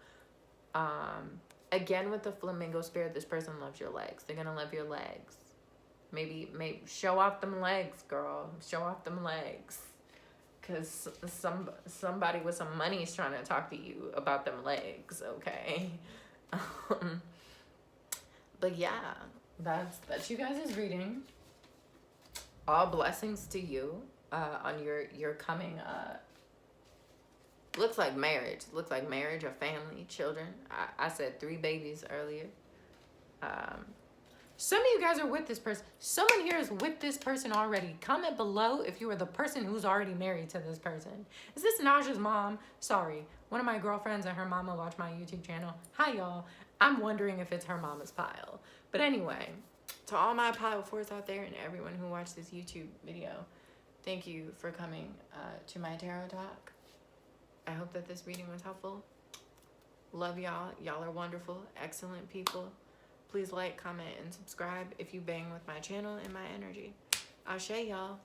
Again, with the flamingo spirit, this person loves your legs. They're going to love your legs. Maybe show off them legs, girl. Show off them legs. Because somebody with some money is trying to talk to you about them legs, okay? But yeah, that's you guys' reading. All blessings to you on your coming, looks like marriage. Looks like marriage, a family, children. I said 3 babies earlier. Some of you guys are with this person. Someone here is with this person already. Comment below if you are the person who's already married to this person. Is this Naja's mom? Sorry. One of my girlfriends and her mama watch my YouTube channel. Hi, y'all. I'm wondering if it's her mama's pile. But anyway, to all my pile 4s out there and everyone who watched this YouTube video, Thank you for coming to my tarot talk. I hope that this reading was helpful. Love y'all. Y'all are wonderful, excellent people. Please like, comment, and subscribe if you bang with my channel and my energy. Ashe, y'all.